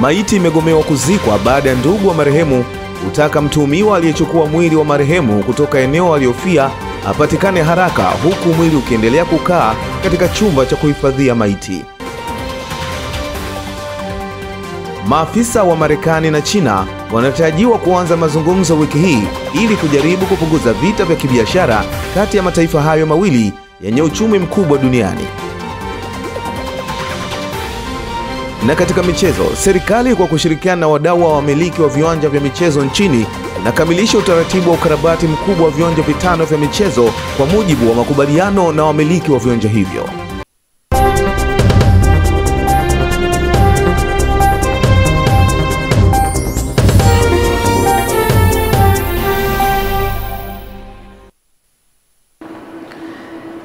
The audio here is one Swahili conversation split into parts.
Maiti imegomewa kuzikwa baada ya ndugu wa marehemu kutaka mtuhumiwa aliyechukua mwili wa marehemu kutoka eneo aliyofia apatikane haraka, huku mwili ukiendelea kukaa katika chumba cha kuhifadhia maiti. Maafisa wa Marekani na China wanatarajiwa kuanza mazungumzo wiki hii ili kujaribu kupunguza vita vya kibiashara kati ya mataifa hayo mawili yenye uchumi mkubwa duniani. Na katika michezo, serikali kwa kushirikiana na wadau wa wamiliki wa viwanja vya michezo nchini inakamilisha utaratibu wa ukarabati mkubwa wa viwanja vitano vya michezo kwa mujibu wa makubaliano na wamiliki wa viwanja hivyo.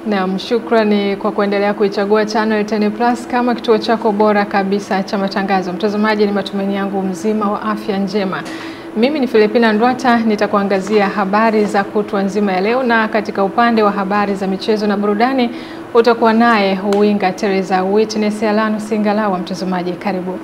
Naam, shukrani kwa kuendelea kuichagua Channel 10 Plus kama kituo chako bora kabisa cha matangazo. Mtazamaji, ni matumaini yangu mzima wa afya njema. Mimi ni Filipina Ndwata, nitakuangazia habari za kutwa nzima ya leo, na katika upande wa habari za michezo na burudani utakuwa naye Uwinga Teresa Witness Alano Singalawa. Mtazamaji, karibu.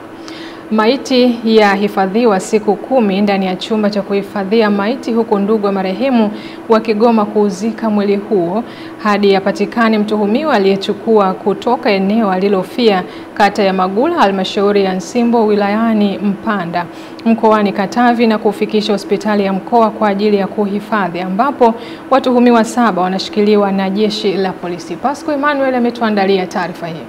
Maiti ya hifadhiwa siku 10 ndani ya chumba cha kuhifadhia maiti, huko ndugu wa marehemu wakigoma kuuzika mwili huo hadi yapatikane mtuhumiwa aliyechukua kutoka eneo alilofia kata ya Magula, halmashauri ya Nsimbo, wilayani Mpanda, mkoani Katavi, na kufikisha hospitali ya mkoa kwa ajili ya kuhifadhi, ambapo watuhumiwa 7 wanashikiliwa na jeshi la polisi. Pasco Emmanuel ametuandalia taarifa hii.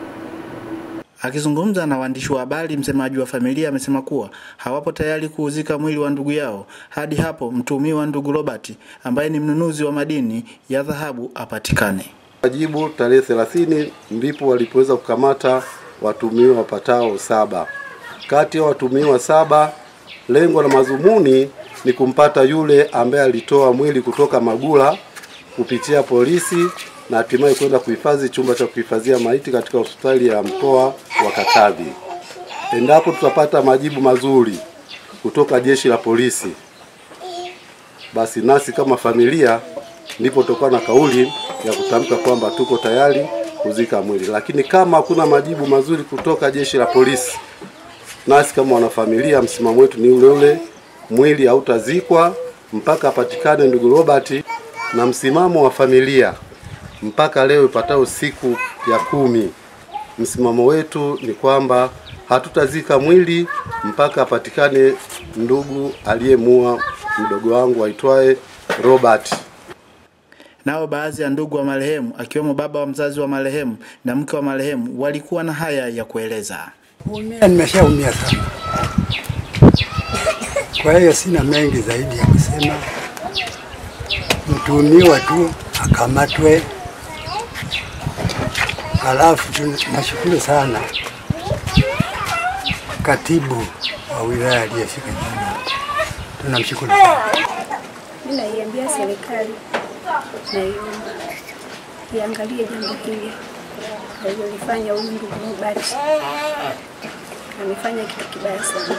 Akizungumza na waandishi wa habari, msemaji wa familia amesema kuwa hawapo tayari kuuzika mwili wa ndugu yao hadi hapo mtuhumiwa ndugu Robert, ambaye ni mnunuzi wa madini ya dhahabu, apatikane. Wajibu tarehe 30 ndipo walipoweza kukamata watuhumiwa wapatao 7. Kati ya watuhumiwa 7, lengo la mazumuni ni kumpata yule ambaye alitoa mwili kutoka Magula kupitia polisi na hatimaye kwenda kuhifadhi chumba cha kuhifadhia maiti katika hospitali ya mkoa wa Katavi. Endapo tutapata majibu mazuri kutoka jeshi la polisi, basi nasi kama familia ndipo tutakuwa na kauli ya kutamka kwamba tuko tayari kuzika mwili. Lakini kama hakuna majibu mazuri kutoka jeshi la polisi, nasi kama wanafamilia msimamo wetu ni ule ule, mwili hautazikwa mpaka apatikane ndugu Robert. Na msimamo wa familia mpaka leo ipatao siku ya 10, msimamo wetu ni kwamba hatutazika mwili mpaka apatikane ndugu aliyemua mdogo wangu aitwaye Robert. Nao baadhi ya ndugu wa marehemu, akiwemo baba wa mzazi wa marehemu na mke wa marehemu, walikuwa na haya ya kueleza. Nimeshaumia sana, kwa hiyo sina mengi zaidi ya kusema. Mtuhumiwa tu akamatwe. Halafu tunashukuru sana katibu wa wilaya aliyefika jana. Tunamshukuru sana. Ninaiambia serikali naiomba iangalie jambo hili alilofanya huyu ndugu Robert. Amefanya kitu kibaya sana.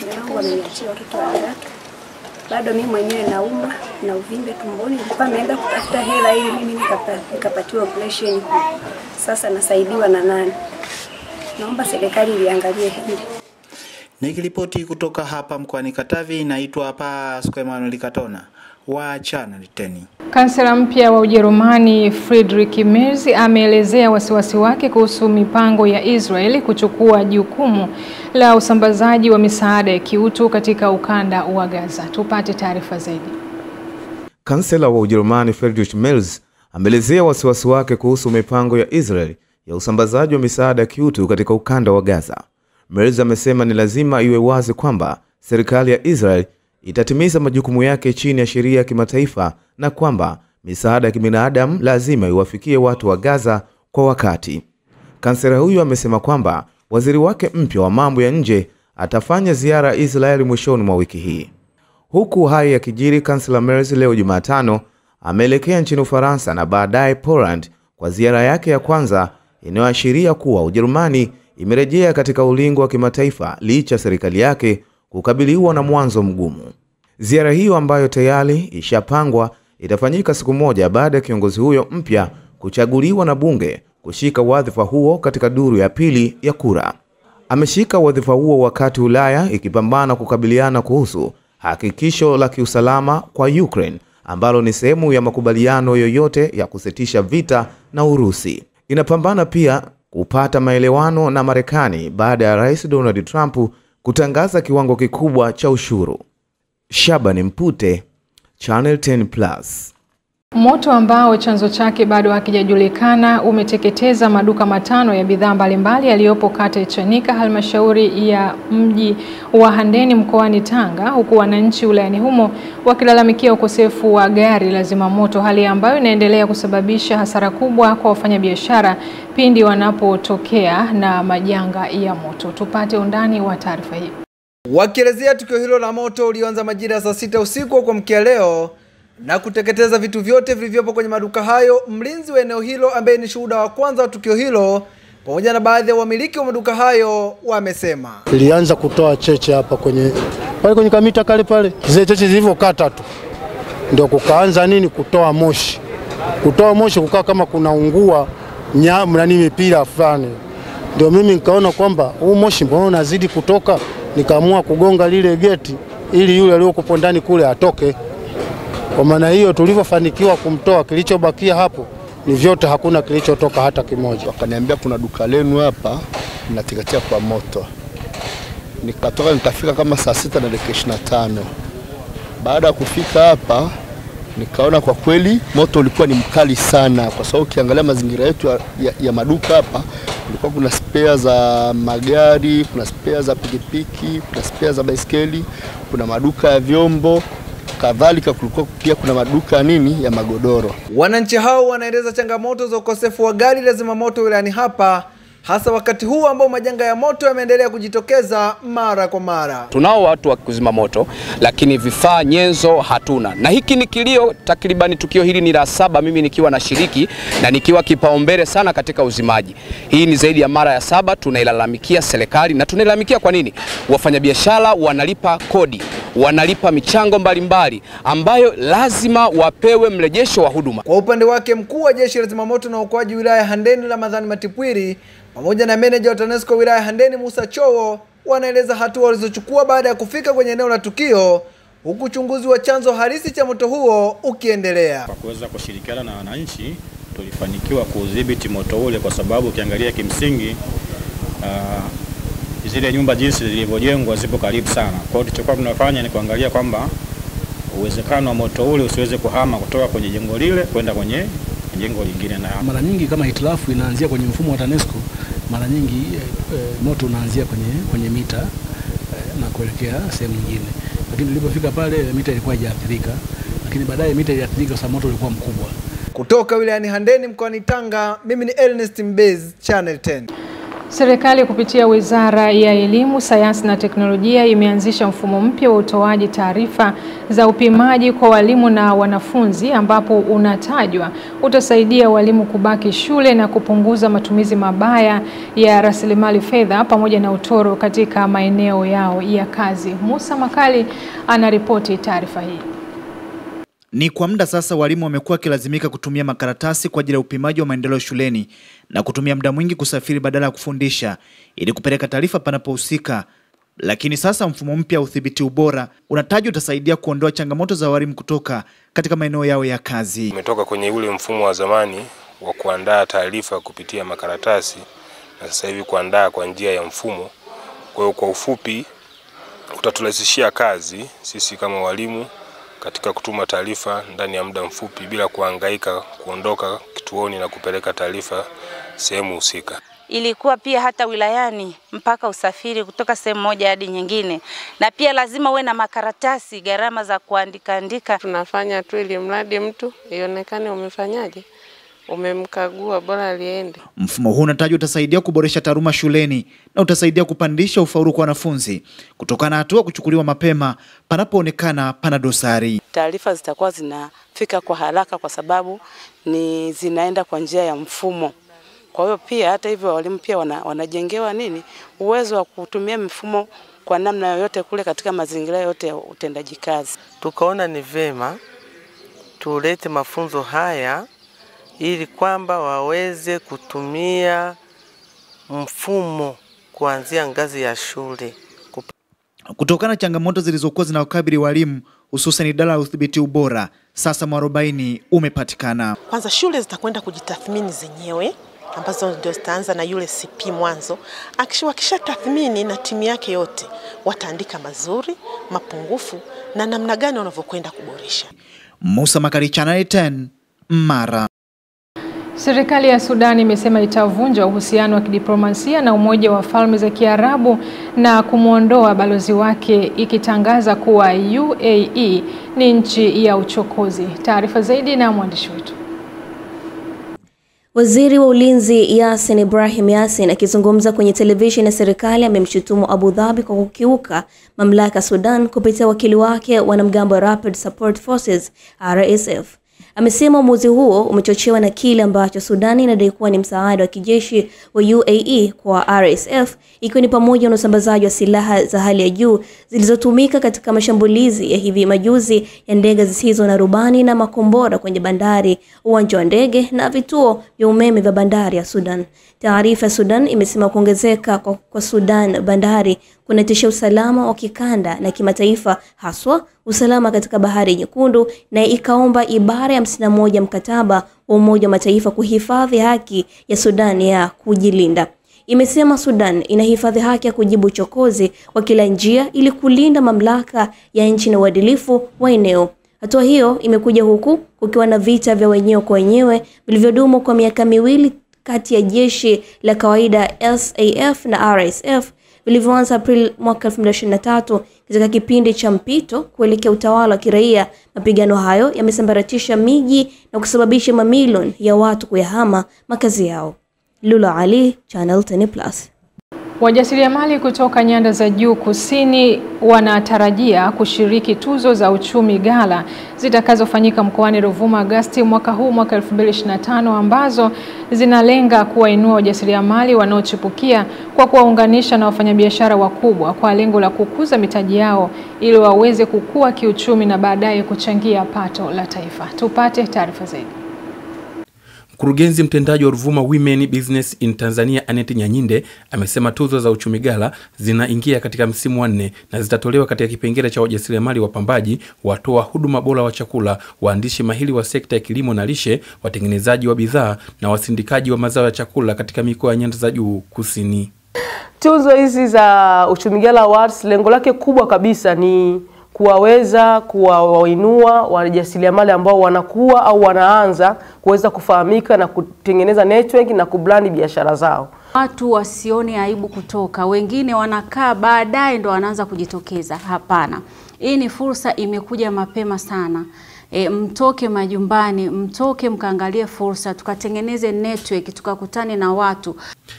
Mwanangu ameniachia watoto 3. Bado mimi mwenyewe nauma na uvimbe tumboni. Nilikuwa nimeenda kutafuta hela ili mimi nikapatiwa operation. Sasa nasaidiwa na nani? Naomba serikali iangalie hili. Nikiripoti kutoka hapa mkoani Katavi, naitwa Pasco Emmanuel Katona wa Channel 10. Kansela mpya wa Ujerumani Friedrich Merz ameelezea wasiwasi wake kuhusu mipango ya Israeli kuchukua jukumu la usambazaji wa misaada ya kiutu katika ukanda wa Gaza. Tupate taarifa zaidi. Kansela wa Ujerumani Friedrich Merz ameelezea wasiwasi wake kuhusu mipango ya Israeli ya usambazaji wa misaada ya kiutu katika ukanda wa Gaza. Merz amesema ni lazima iwe wazi kwamba serikali ya Israeli itatimiza majukumu yake chini ya sheria ya kimataifa na kwamba misaada ya kibinadamu lazima iwafikie watu wa Gaza kwa wakati. Kansela huyu amesema kwamba waziri wake mpya wa mambo ya nje atafanya ziara Israeli mwishoni mwa wiki hii. Huku haya yakijiri, Kansela Merz leo Jumatano ameelekea nchini Ufaransa na baadaye Poland kwa ziara yake ya kwanza inayoashiria kuwa Ujerumani imerejea katika ulingo wa kimataifa licha serikali yake kukabiliwa na mwanzo mgumu. Ziara hiyo ambayo tayari ishapangwa itafanyika siku moja baada ya kiongozi huyo mpya kuchaguliwa na bunge kushika wadhifa huo katika duru ya pili ya kura. Ameshika wadhifa huo wakati Ulaya ikipambana kukabiliana kuhusu hakikisho la kiusalama kwa Ukraine ambalo ni sehemu ya makubaliano yoyote ya kusitisha vita na Urusi. Inapambana pia kupata maelewano na Marekani baada ya Rais Donald Trump kutangaza kiwango kikubwa cha ushuru. Shabani Mpute, Channel 10+. Moto ambao chanzo chake bado hakijajulikana umeteketeza maduka matano ya bidhaa mbalimbali yaliyopo kata ya Chanika, halmashauri ya mji wa Handeni mkoani Tanga, huku wananchi wilayani humo wakilalamikia ukosefu wa gari la zimamoto, hali ambayo inaendelea kusababisha hasara kubwa kwa wafanyabiashara pindi wanapotokea na majanga ya moto. Tupate undani wa taarifa hii. Wakielezea tukio hilo la moto ulioanza majira ya saa 6 usiku kwa mkia leo na kuteketeza vitu vyote vilivyopo kwenye maduka hayo, mlinzi wa eneo hilo ambaye ni shuhuda wa kwanza wa tukio hilo pamoja na baadhi ya wamiliki wa maduka hayo wamesema ilianza kutoa cheche hapa kwenye kamita pale. Zile cheche zilivyokata tu ndio kukaanza kutoa moshi. Kukaa kama kunaungua mipira fulani. Ndio mimi nikaona kwamba huu moshi mbona unazidi kutoka, nikaamua kugonga lile geti ili yule aliyokuwa ndani kule atoke. Kwa maana hiyo tulivyofanikiwa kumtoa, kilichobakia hapo ni vyote, hakuna kilichotoka hata kimoja. Wakaniambia kuna duka lenu hapa linateketea kwa moto. Nikatoka nikafika kama saa 6:25. Baada ya kufika hapa nikaona kwa kweli moto ulikuwa ni mkali sana, kwa sababu ukiangalia mazingira yetu ya maduka hapa kulikuwa kuna spare za magari, kuna spare za pikipiki, kuna spare za baiskeli, kuna maduka ya vyombo, kadhalika kulikuwa pia kuna maduka ya magodoro. Wananchi hao wanaeleza changamoto za ukosefu wa gari la zimamoto wilayani hapa, hasa wakati huu ambao majanga ya moto yameendelea kujitokeza mara kwa mara. Tunao watu wa kuzima moto lakini vifaa nyenzo hatuna. Na hiki ni kilio, takribani tukio hili ni la 7 mimi nikiwa nashiriki na nikiwa kipaumbele sana katika uzimaji. Hii ni zaidi ya mara ya 7 tunailalamikia serikali, na tunailalamikia kwa nini? Wafanyabiashara wanalipa kodi, wanalipa michango mbalimbali ambayo lazima wapewe mrejesho wa huduma. Kwa upande wake mkuu wa jeshi la zimamoto na uokoaji wilaya ya Handeni Ramadhani Matipwiri pamoja na meneja wa TANESCO wilaya ya Handeni Musa Chowo wanaeleza hatua walizochukua baada ya kufika kwenye eneo la tukio, huku uchunguzi wa chanzo halisi cha moto huo ukiendelea. Kwa kuweza kushirikiana na wananchi tulifanikiwa kudhibiti moto ule, kwa sababu ukiangalia kimsingi zile nyumba jinsi zilivyojengwa zipo karibu sana. Kwa hiyo tulichokuwa tunafanya ni kuangalia kwamba uwezekano wa moto ule usiweze kuhama kutoka kwenye jengo lile kwenda kwenye jengo lingine. Na mara nyingi kama hitilafu inaanzia kwenye mfumo wa TANESCO, mara nyingi moto unaanzia kwenye mita na kuelekea sehemu nyingine. Lakini tulipofika pale mita ilikuwa haijaathirika, lakini baadaye mita iliathirika kwa sababu moto ulikuwa mkubwa. Kutoka wilayani Handeni mkoani Tanga, mimi ni Ernest Mbezi, Channel 10. Serikali kupitia Wizara ya Elimu, Sayansi na Teknolojia imeanzisha mfumo mpya wa utoaji taarifa za upimaji kwa walimu na wanafunzi, ambapo unatajwa utasaidia walimu kubaki shule na kupunguza matumizi mabaya ya rasilimali fedha pamoja na utoro katika maeneo yao ya kazi. Musa Makali anaripoti taarifa hii. Ni kwa muda sasa walimu wamekuwa wakilazimika kutumia makaratasi kwa ajili ya upimaji wa maendeleo shuleni na kutumia muda mwingi kusafiri badala ya kufundisha ili kupeleka taarifa panapohusika. Lakini sasa mfumo mpya wa udhibiti ubora unatajwa utasaidia kuondoa changamoto za walimu kutoka katika maeneo yao ya kazi. Umetoka kwenye ule mfumo wa zamani wa kuandaa taarifa kupitia makaratasi na sasa hivi kuandaa kwa njia ya mfumo. Kwa hiyo kwa ufupi utaturahisishia kazi sisi kama walimu katika kutuma taarifa ndani ya muda mfupi bila kuhangaika kuondoka kituoni na kupeleka taarifa sehemu husika. Ilikuwa pia hata wilayani mpaka usafiri kutoka sehemu moja hadi nyingine, na pia lazima uwe na makaratasi, gharama za kuandika. Tunafanya tu ili mradi mtu ionekane umefanyaje, umemkagua, bora aliende. Mfumo huu unatajwa utasaidia kuboresha taaluma shuleni na utasaidia kupandisha ufaulu kwa wanafunzi kutokana na hatua kuchukuliwa mapema panapoonekana pana dosari. Taarifa zitakuwa zinafika kwa haraka kwa sababu ni zinaenda kwa njia ya mfumo. Kwa hiyo pia hata hivyo walimu pia wanajengewa uwezo wa kutumia mifumo kwa namna yoyote kule katika mazingira yote ya utendaji kazi. Tukaona ni vema tulete mafunzo haya ili kwamba waweze kutumia mfumo kuanzia ngazi ya shule. Kutokana na changamoto zilizokuwa zinawakabili walimu hususan idara ya udhibiti ubora, sasa mwarobaini umepatikana. Kwanza shule zitakwenda kujitathmini zenyewe ambazo ndio zitaanza na yule CP mwanzo. Akisha tathmini na timu yake yote wataandika mazuri, mapungufu na namna gani wanavyokwenda kuboresha. Musa Makari, Channel 10, Mara. Serikali ya Sudan imesema itavunja uhusiano wa kidiplomasia na Umoja wa Falme za Kiarabu na kumuondoa balozi wake, ikitangaza kuwa UAE ni nchi ya uchokozi. Taarifa zaidi na mwandishi wetu. Waziri wa Ulinzi Yassin Ibrahim Yassin akizungumza kwenye televisheni ya serikali amemshutumu Abu Dhabi kwa kukiuka mamlaka Sudan kupitia wakili wake wanamgambo wa Rapid Support Forces RSF. Amesema uamuzi huo umechochewa na kile ambacho Sudan inadai kuwa ni msaada wa kijeshi wa UAE kwa RSF, ikiwa ni pamoja na usambazaji wa silaha za hali ya juu zilizotumika katika mashambulizi ya hivi majuzi ya ndege zisizo na rubani na makombora kwenye bandari, uwanja wa ndege na vituo vya umeme vya bandari ya Sudan. Taarifa ya Sudan imesema kuongezeka kwa Sudan bandari kunatisha usalama wa kikanda na kimataifa, haswa usalama katika Bahari Nyekundu, na ikaomba ibara ya 51 mkataba wa Umoja wa Mataifa kuhifadhi haki ya Sudan ya kujilinda. Imesema Sudan inahifadhi haki ya kujibu uchokozi kwa kila njia ili kulinda mamlaka ya nchi na uadilifu wa eneo. Hatua hiyo imekuja huku kukiwa na vita vya wenyewe kwa wenyewe vilivyodumu kwa miaka miwili kati ya jeshi la kawaida SAF na RSF vilivyoanza April mwaka 2023 katika kipindi cha mpito kuelekea utawala wa kiraia. Mapigano hayo yamesambaratisha miji na kusababisha mamilioni ya watu kuyahama makazi yao. Lula Ali, Channel 10+. Wajasiriamali kutoka nyanda za juu kusini wanatarajia kushiriki tuzo za uchumi gala zitakazofanyika mkoani Ruvuma Agosti mwaka huu, mwaka 2025, ambazo zinalenga kuwainua wajasiriamali wanaochipukia kwa kuwaunganisha na wafanyabiashara wakubwa kwa lengo la kukuza mitaji yao ili waweze kukua kiuchumi na baadaye kuchangia pato la taifa. Tupate taarifa zaidi. Mkurugenzi mtendaji wa Ruvuma Women Business in Tanzania Annette Nyanyinde amesema tuzo za uchumi gala zinaingia katika msimu wa 4 na zitatolewa katika kipengele cha wajasiriamali wapambaji, watoa huduma bora wa chakula, waandishi mahiri wa sekta ya kilimo na lishe, watengenezaji wa bidhaa na wasindikaji wa mazao ya chakula katika mikoa ya nyanda za juu kusini. Tuzo hizi za uchumi gala awards lengo lake kubwa kabisa ni kuwainua wajasiriamali ambao wanakuwa au wanaanza kuweza kufahamika na kutengeneza network na kubrand biashara zao. Watu wasione aibu kutoka, wengine wanakaa baadaye ndo wanaanza kujitokeza. Hapana, hii ni fursa, imekuja mapema sana. Mtoke majumbani, mtoke mkaangalie fursa, tukatengeneze network, tukakutane na watu.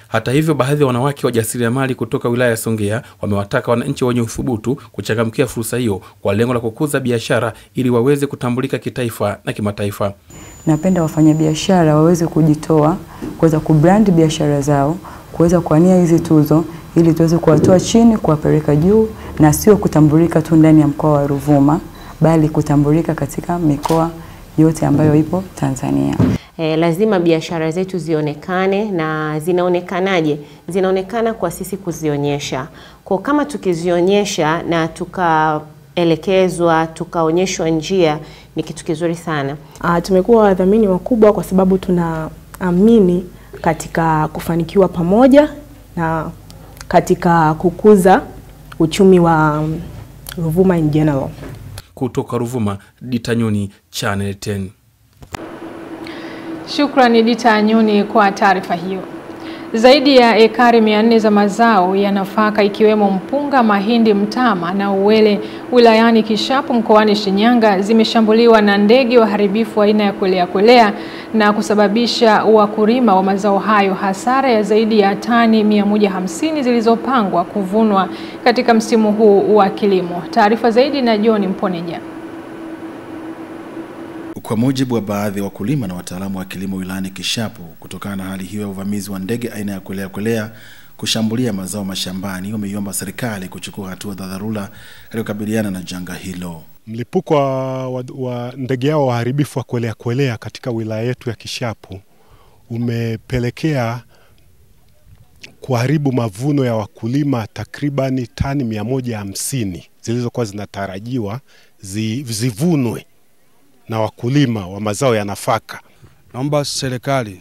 Hata hivyo, baadhi ya wanawake wajasiriamali kutoka wilaya ya Songea wamewataka wananchi wenye uthubutu kuchangamkia fursa hiyo kwa lengo la kukuza biashara ili waweze kutambulika kitaifa na kimataifa. Napenda wafanyabiashara waweze kujitoa, kuweza kubrand biashara zao, kuweza kuania hizi tuzo ili tuweze kuwatoa chini kuwapeleka juu, na sio kutambulika tu ndani ya mkoa wa Ruvuma, bali kutambulika katika mikoa yote ambayo ipo Tanzania. Lazima biashara zetu zionekane, na zinaonekanaje? Zinaonekana kwa sisi kuzionyesha. Kwa kama tukizionyesha na tukaelekezwa, tukaonyeshwa njia, ni kitu kizuri sana. Tumekuwa wadhamini wakubwa kwa sababu tunaamini katika kufanikiwa pamoja na katika kukuza uchumi wa Ruvuma in general. Kutoka Ruvuma, Dita Nyoni, Channel 10. Shukrani Dita Nyoni kwa taarifa hiyo. Zaidi ya ekari 400 za mazao ya nafaka ikiwemo mpunga, mahindi, mtama na uwele wilayani Kishapu mkoani Shinyanga zimeshambuliwa na ndege waharibifu aina ya kwelea na kusababisha wakulima wa mazao hayo hasara ya zaidi ya tani 150 zilizopangwa kuvunwa katika msimu huu wa kilimo. Taarifa zaidi na John Mponeja. Kwa mujibu wa baadhi ya wakulima na wataalamu wa kilimo wilayani Kishapu, kutokana na hali hiyo ya uvamizi wa ndege aina ya kwelea kushambulia mazao mashambani, wameiomba serikali kuchukua hatua za dharura ili kukabiliana na janga hilo. Mlipuko wa ndege hao waharibifu wa kwelea katika wilaya yetu ya Kishapu umepelekea kuharibu mavuno ya wakulima takribani tani 150 zilizokuwa zinatarajiwa zivunwe na wakulima wa mazao ya nafaka. Naomba serikali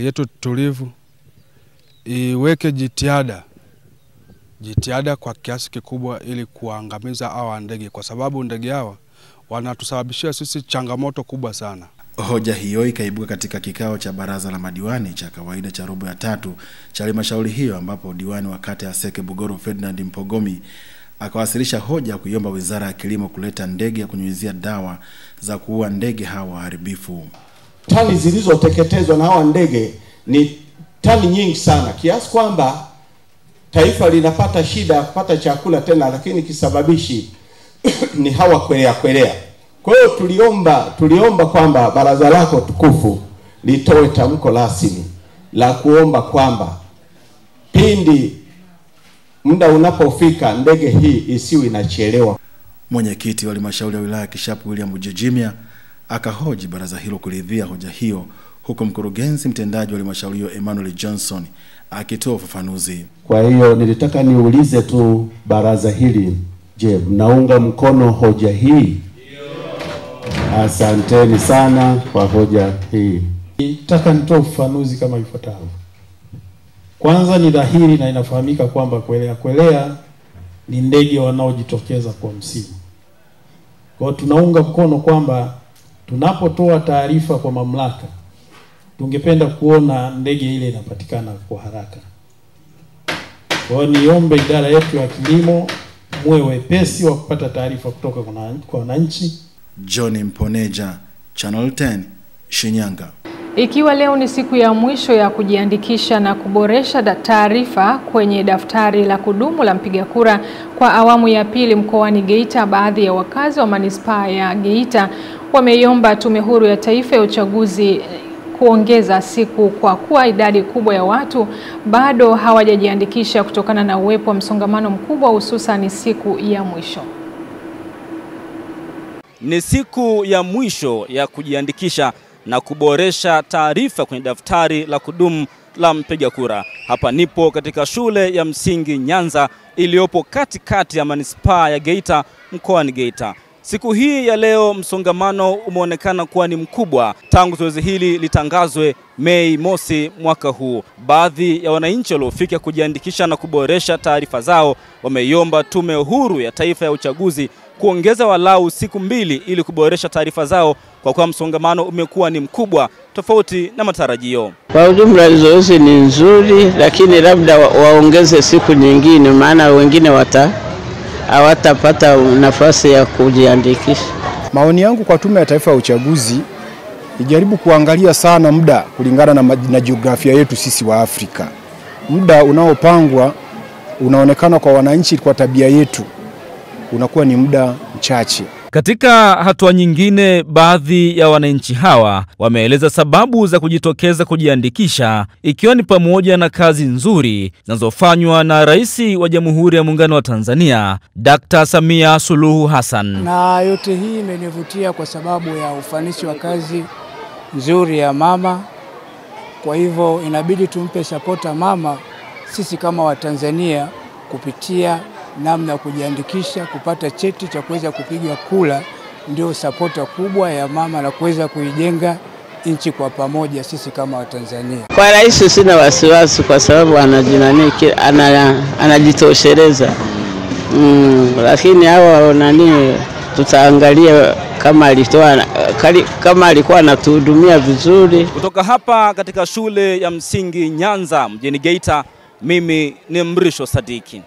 yetu tulivu iweke jitihada kwa kiasi kikubwa ili kuangamiza hawa ndege, kwa sababu ndege hawa wanatusababishia sisi changamoto kubwa sana. Hoja hiyo ikaibuka katika kikao cha baraza la madiwani cha kawaida cha robo ya 3 cha halmashauri hiyo, ambapo diwani wa kata ya Seke Bugoro Ferdinand Mpogomi akawasilisha hoja kuiomba Wizara ya Kilimo kuleta ndege ya kunyunyizia dawa za kuua ndege hawa waharibifu. Tani zilizoteketezwa na hawa ndege ni tani nyingi sana, kiasi kwamba taifa linapata shida ya kupata chakula tena, lakini kisababishi ni hawa kwelea. Kwa hiyo tuliomba kwamba baraza lako tukufu litoe tamko rasmi la kuomba kwamba pindi muda unapofika ndege hii isiwe inachelewa. Mwenyekiti wa halmashauri ya wilaya Kishapu William Bujejimia akahoji baraza hilo kuridhia hoja hiyo, huko mkurugenzi mtendaji wa halmashauri hiyo Emmanuel Johnson akitoa ufafanuzi. Kwa hiyo nilitaka niulize tu baraza hili, je, mnaunga mkono hoja hii? Asanteni sana kwa hoja hii. Nataka nitoe ufafanuzi kama ifuatavyo. Kwanza, ni dhahiri na inafahamika kwamba kwelea ni ndege wanaojitokeza kwa msimu. Kwa hiyo tunaunga mkono kwamba tunapotoa taarifa kwa mamlaka, tungependa kuona ndege ile inapatikana kwa haraka. Kwa hiyo niombe idara yetu ya kilimo muwe wepesi wa kupata taarifa kutoka kwa wananchi. John Mponeja, Channel 10, Shinyanga. Ikiwa leo ni siku ya mwisho ya kujiandikisha na kuboresha taarifa kwenye daftari la kudumu la mpiga kura kwa awamu ya pili mkoani Geita, baadhi ya wakazi wa manispaa ya Geita wameiomba Tume Huru ya Taifa ya Uchaguzi kuongeza siku kwa kuwa idadi kubwa ya watu bado hawajajiandikisha kutokana na uwepo wa msongamano mkubwa, hususan siku ya mwisho. Ni siku ya mwisho ya kujiandikisha na kuboresha taarifa kwenye daftari la kudumu la mpiga kura. Hapa nipo katika shule ya msingi Nyanza iliyopo katikati ya manispaa ya Geita mkoani Geita. Siku hii ya leo msongamano umeonekana kuwa ni mkubwa tangu zoezi hili litangazwe Mei mosi mwaka huu. Baadhi ya wananchi waliofika kujiandikisha na kuboresha taarifa zao wameiomba Tume Huru ya Taifa ya Uchaguzi kuongeza walau siku 2 ili kuboresha taarifa zao, kwa kuwa msongamano umekuwa ni mkubwa tofauti na matarajio. Kwa ujumla zoezi ni nzuri, lakini labda waongeze siku nyingine, maana wengine hawatapata nafasi ya kujiandikisha. Maoni yangu kwa Tume ya Taifa ya Uchaguzi, ijaribu kuangalia sana muda kulingana na jiografia yetu sisi wa Afrika. Muda unaopangwa unaonekana kwa wananchi kwa tabia yetu unakuwa ni muda mchache. Katika hatua nyingine, baadhi ya wananchi hawa wameeleza sababu za kujitokeza kujiandikisha, ikiwa ni pamoja na kazi nzuri zinazofanywa na Rais wa Jamhuri ya Muungano wa Tanzania Dr. Samia Suluhu Hassan. Na yote hii imenivutia kwa sababu ya ufanisi wa kazi nzuri ya mama. Kwa hivyo inabidi tumpe sapota mama sisi kama Watanzania kupitia namna ya kujiandikisha, kupata cheti cha kuweza kupiga kura, ndio sapota kubwa ya mama na kuweza kuijenga nchi kwa pamoja sisi kama Watanzania. Kwa rais sina wasiwasi kwa sababu anajitosheleza. Lakini hawa tutaangalia kama alikuwa anatuhudumia vizuri. Kutoka hapa katika shule ya msingi Nyanza mjini Geita, mimi ni Mrisho Sadiki.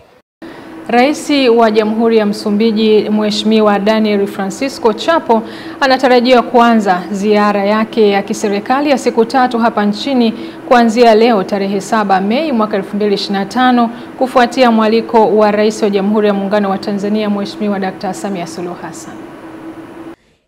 Rais wa Jamhuri ya Msumbiji Mheshimiwa Daniel Francisco Chapo anatarajiwa kuanza ziara yake ya kiserikali ya siku 3 hapa nchini kuanzia leo tarehe 7 Mei mwaka 2025 kufuatia mwaliko wa Rais wa Jamhuri ya Muungano wa Tanzania Mheshimiwa Dr. Samia Suluhu Hassan.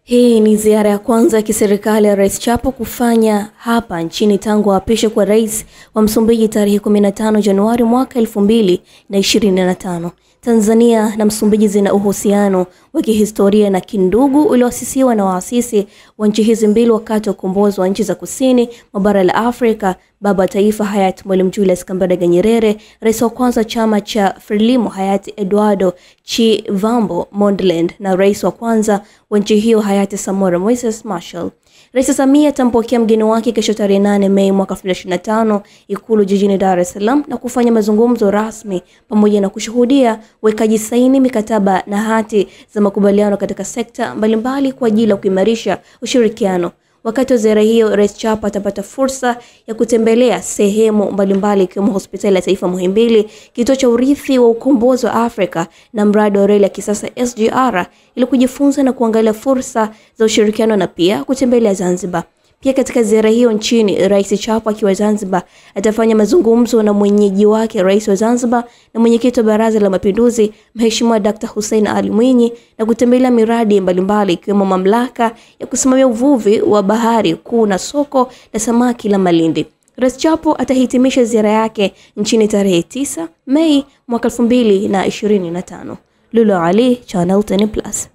Hii ni ziara ya kwanza ya kiserikali ya Rais Chapo kufanya hapa nchini tangu aapishwe kwa rais wa Msumbiji tarehe 15 Januari mwaka 2025. Tanzania na Msumbiji zina uhusiano wa kihistoria na kindugu ulioasisiwa na waasisi wa nchi hizi mbili wakati wa ukombozi wa nchi za kusini mwa bara la Afrika. Baba taifa hayati Mwalimu Julius Kambarage Nyerere, rais wa kwanza chama cha Frelimo hayati Eduardo Chivambo Mondlane na rais wa kwanza wa nchi hiyo hayati Samora Moses Machel. Rais Samia atampokea mgeni wake kesho tarehe 8 Mei mwaka 2025 Ikulu jijini Dar es Salaam na kufanya mazungumzo rasmi pamoja na kushuhudia wekaji saini mikataba na hati za makubaliano katika sekta mbalimbali kwa ajili ya kuimarisha ushirikiano. Wakati wa ziara hiyo, Rais Chapa atapata fursa ya kutembelea sehemu mbalimbali ikiwemo hospitali ya taifa Muhimbili, kituo cha urithi wa ukombozi wa Afrika na mradi wa reli ya kisasa SGR ili kujifunza na kuangalia fursa za ushirikiano na pia kutembelea Zanzibar. Pia katika ziara hiyo nchini, Rais Chapa akiwa Zanzibar atafanya mazungumzo na mwenyeji wake Rais wa Zanzibar na mwenyekiti wa Baraza la Mapinduzi Mheshimiwa Dr. Hussein Ali Mwinyi na kutembelea miradi mbalimbali ikiwemo mamlaka ya kusimamia uvuvi wa bahari kuu na soko la samaki la Malindi. Rais Chapa atahitimisha ziara yake nchini tarehe 9 Mei mwaka 2025. Lulu Ali, Channel 10+.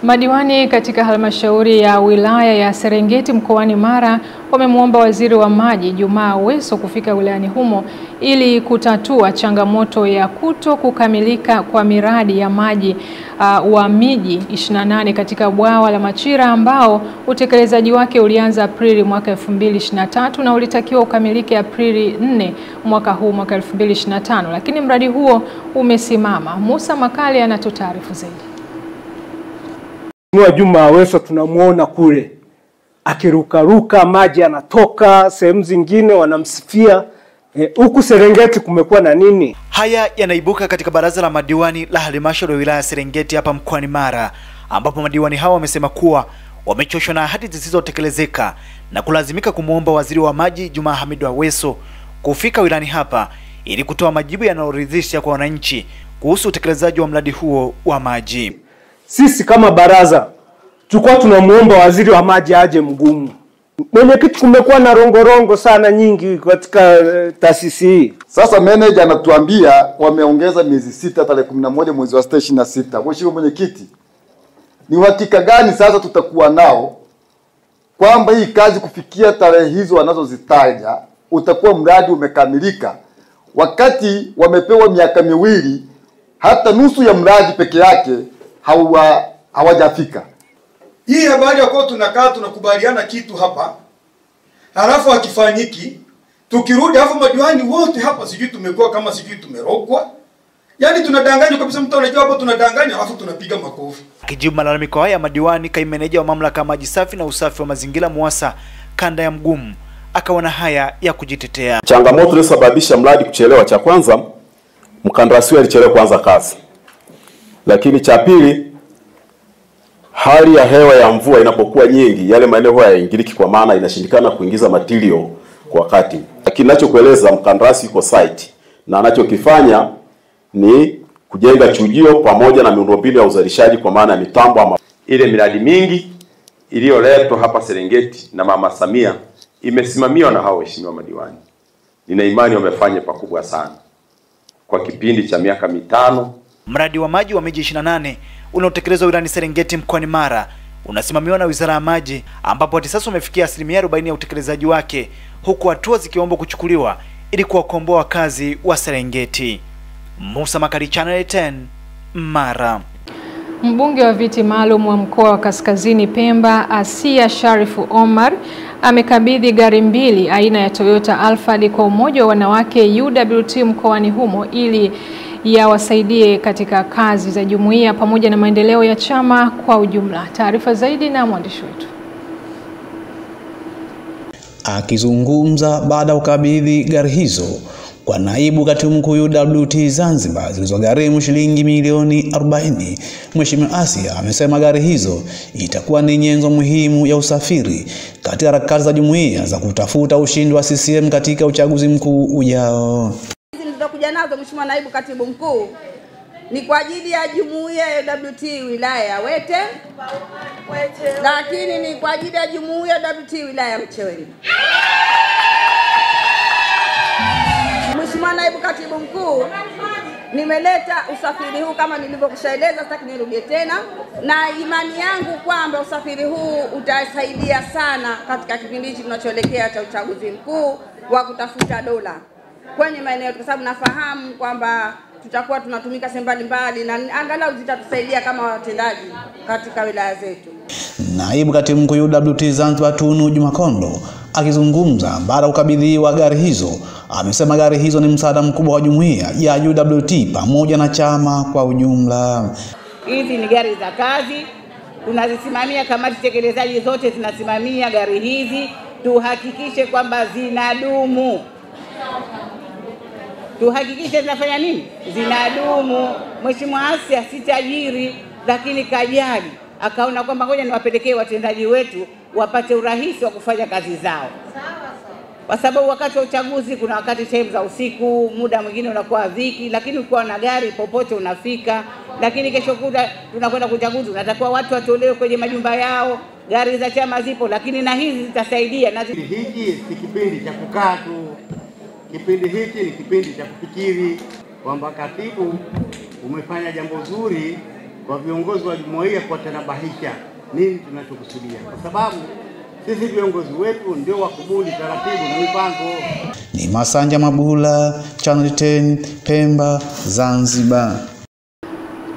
Madiwani katika halmashauri ya wilaya ya Serengeti mkoani Mara wamemwomba waziri wa maji Jumaa Aweso kufika wilayani humo ili kutatua changamoto ya kuto kukamilika kwa miradi ya maji wa miji 28 katika bwawa la Machira ambao utekelezaji wake ulianza Aprili mwaka 2023 na ulitakiwa ukamilike Aprili 4 mwaka huu mwaka 2025, lakini mradi huo umesimama. Musa Makali anatutaarifu zaidi. Juma Aweso tunamuona kule akirukaruka, maji yanatoka sehemu zingine wanamsifia. Huku Serengeti kumekuwa na nini? Haya yanaibuka katika baraza la madiwani la halmashauri ya wilaya ya Serengeti hapa mkoani Mara, ambapo madiwani hao wamesema kuwa wamechoshwa na ahadi zisizotekelezeka na kulazimika kumuomba waziri wa maji Juma Hamidu Aweso kufika wilayani hapa ili kutoa majibu yanayoridhisha kwa wananchi kuhusu utekelezaji wa mradi huo wa maji. Sisi kama baraza tulikuwa tunamuomba waziri wa maji aje Mgumu. Mwenyekiti, kumekuwa na rongorongo sana nyingi katika taasisi hii. Sasa manager anatuambia wameongeza miezi 6 tarehe 11 mwezi wa 26. Mheshimiwa mwenyekiti, ni uhakika gani sasa tutakuwa nao kwamba hii kazi kufikia tarehe hizo wanazozitaja utakuwa mradi umekamilika, wakati wamepewa miaka 2, hata nusu ya mradi peke yake hawajafika. Hii habari ya kwa tunakaa tunakubaliana kitu hapa, halafu hakifanyiki, tukirudi hapo madiwani wote hapa sijui tumekuwa kama sijui tumerogwa. Yaani tunadanganywa kabisa, mtu anajua hapo tunadanganya halafu tunapiga makofi. Akijibu malalamiko haya madiwani, kaimeneja wa mamlaka ya maji safi na usafi wa mazingira MUWASA kanda ya Mgumu akaona haya ya kujitetea. Changamoto iliyosababisha mradi kuchelewa, cha kwanza mkandarasi alichelewa kuanza kazi. Lakini cha pili, hali ya hewa ya mvua inapokuwa nyingi, yale maeneo hayaingiliki kwa maana inashindikana kuingiza material kwa wakati. Lakini ninachokueleza, mkandarasi yuko site na anachokifanya ni kujenga chujio pamoja na miundombinu ya uzalishaji kwa maana ya mitambo. Ile miradi mingi iliyoletwa hapa Serengeti na Mama Samia imesimamiwa na hao waheshimiwa madiwani. Nina imani wamefanya pakubwa sana kwa kipindi cha miaka 5. Mradi wa maji wa miji 28 unaotekelezwa wilayani Serengeti mkoani Mara unasimamiwa na Wizara ya Maji, ambapo hadi sasa umefikia 40% ya utekelezaji wake, huku hatua zikiomba kuchukuliwa ili kuwakomboa wakazi wa Serengeti. Musa Makali, Channel 10, Mara. Mbunge wa viti maalum wa mkoa wa Kaskazini Pemba, Asia Sharifu Omar, amekabidhi gari 2 aina ya Toyota Alphard kwa umoja wa wanawake UWT mkoani humo ili yawasaidie katika kazi za jumuiya pamoja na maendeleo ya chama kwa ujumla. Taarifa zaidi na mwandishi wetu. Akizungumza baada ya kukabidhi gari hizo kwa naibu katibu mkuu UWT Zanzibar zilizogharimu shilingi milioni 40, Mheshimiwa Asia amesema gari hizo itakuwa ni nyenzo muhimu ya usafiri katika harakati za jumuiya za kutafuta ushindi wa CCM katika uchaguzi mkuu ujao. Nilizokuja nazo Mheshimiwa naibu katibu mkuu ni kwa ajili ya jumuiya ya UWT wilaya ya Wete, lakini ni kwa ajili ya jumuiya ya UWT wilaya ya Mcheweni. Mheshimiwa naibu katibu mkuu, Nimeleta usafiri huu kama nilivyokushaeleza, sitaki nirudie tena, na imani yangu kwamba usafiri huu utasaidia sana katika kipindi hiki tunachoelekea cha uchaguzi mkuu wa kutafuta dola kwenye maeneo, kwa sababu nafahamu kwamba tutakuwa tunatumika sehemu mbalimbali na angalau zitatusaidia kama watendaji katika wilaya zetu. Naibu Katibu Mkuu UWT Zanzibar Tunu Juma Kondo akizungumza baada ya kukabidhiwa gari hizo, amesema gari hizo ni msaada mkubwa wa jumuiya ya UWT pamoja na chama kwa ujumla. Hizi ni gari za kazi, tunazisimamia, kamati tekelezaji zote zinasimamia gari hizi, tuhakikishe kwamba zinadumu. Tuhakikishe zinafanya nini? Zinadumu. Mheshimiwa Asia si tajiri, lakini kajali, akaona kwamba ngoja niwapelekee watendaji wetu wapate urahisi wa kufanya kazi zao. Kwa sababu wakati wa uchaguzi kuna wakati sehemu za usiku, muda mwingine unakuwa dhiki, lakini ukiwa na gari popote unafika. Lakini kesho kuta tunakwenda kuchaguzi, unatakiwa watu watolewe kwenye majumba yao, gari za chama zipo, lakini na hizi zitasaidia. Na hiki si kipindi cha kukaa tu. Kipindi hiki ni kipindi cha kufikiri kwamba katibu umefanya jambo zuri kwa viongozi wa jumuiya kuwatanabahisha nini tunachokusudia, kwa sababu sisi viongozi wetu ndio wakubuni taratibu na mipango. Ni Masanja Mabula, Channel 10, Pemba, Zanzibar.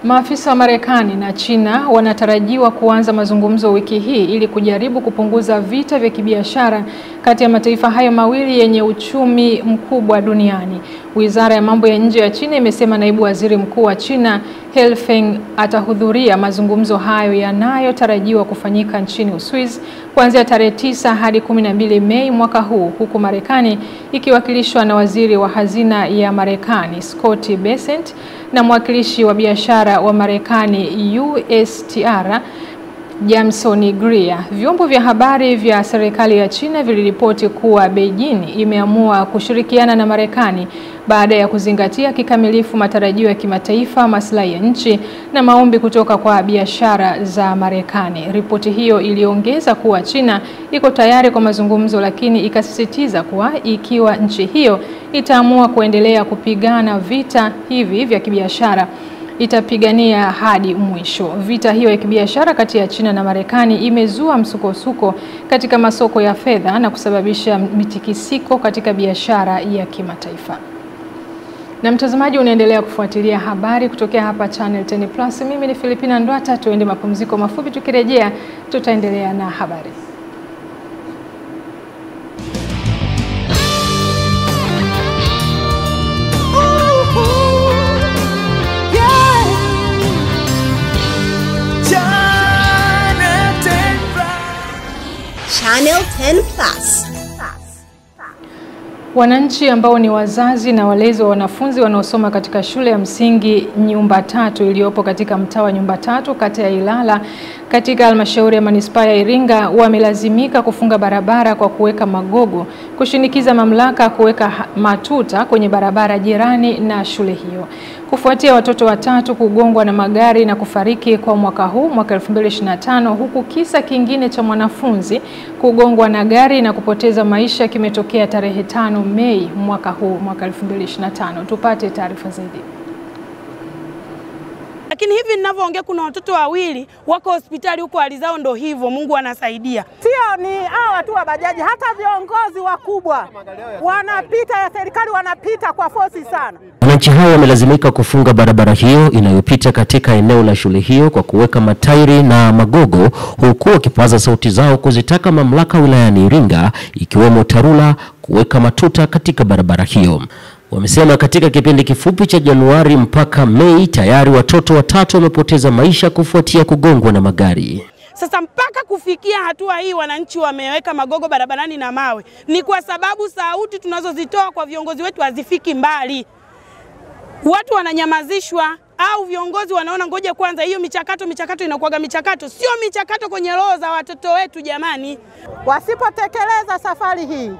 Maafisa wa Marekani na China wanatarajiwa kuanza mazungumzo wiki hii ili kujaribu kupunguza vita vya kibiashara kati ya mataifa hayo mawili yenye uchumi mkubwa duniani. Wizara ya mambo ya nje ya China imesema naibu waziri mkuu wa China He Feng atahudhuria mazungumzo hayo yanayotarajiwa kufanyika nchini Uswizi kuanzia tarehe 9 hadi 12 Mei mwaka huu, huku Marekani ikiwakilishwa na waziri wa hazina ya Marekani Scott Bessent na mwakilishi wa biashara wa Marekani USTR Jameson Greer. Vyombo vya habari vya serikali ya China viliripoti kuwa Beijing imeamua kushirikiana na Marekani baada ya kuzingatia kikamilifu matarajio ya kimataifa, maslahi ya nchi na maombi kutoka kwa biashara za Marekani. Ripoti hiyo iliongeza kuwa China iko tayari kwa mazungumzo, lakini ikasisitiza kuwa ikiwa nchi hiyo itaamua kuendelea kupigana vita hivi vya kibiashara, itapigania hadi mwisho. Vita hiyo ya kibiashara kati ya China na Marekani imezua msukosuko katika masoko ya fedha na kusababisha mitikisiko katika biashara ya kimataifa. Na mtazamaji, unaendelea kufuatilia habari kutokea hapa Channel 10 Plus. Mimi ni Filipina Ndwata, tuende mapumziko mafupi, tukirejea tutaendelea na habari. Channel 10 Plus. Wananchi ambao ni wazazi na walezi wa wanafunzi wanaosoma katika shule ya msingi Nyumba Tatu iliyopo katika mtaa wa Nyumba Tatu, kata ya Ilala, katika halmashauri ya manispaa ya Iringa wamelazimika kufunga barabara kwa kuweka magogo, kushinikiza mamlaka kuweka matuta kwenye barabara jirani na shule hiyo. Kufuatia watoto watatu kugongwa na magari na kufariki kwa mwaka 2025, huku kisa kingine cha mwanafunzi kugongwa na gari na kupoteza maisha kimetokea tarehe 5 Mei mwaka 2025. Tupate taarifa zaidi. Lakini hivi ninavyoongea kuna watoto wawili wako hospitali huko, hali zao ndo hivyo, Mungu anasaidia. Sio ni hawa tu wa bajaji, hata viongozi wakubwa wanapita ya serikali wanapita kwa fosi sana. Wananchi hao wamelazimika kufunga barabara hiyo inayopita katika eneo la shule hiyo kwa kuweka matairi na magogo, huku wakipaza sauti zao kuzitaka mamlaka wilayani Iringa ikiwemo TARURA kuweka matuta katika barabara hiyo. Wamesema katika kipindi kifupi cha Januari mpaka Mei tayari watoto watatu wamepoteza maisha kufuatia kugongwa na magari. Sasa mpaka kufikia hatua hii wananchi wameweka magogo barabarani na mawe, ni kwa sababu sauti tunazozitoa kwa viongozi wetu hazifiki mbali. Watu wananyamazishwa au viongozi wanaona ngoja kwanza hiyo michakato inakuwaga michakato, sio michakato kwenye roho za watoto wetu jamani. Wasipotekeleza safari hii,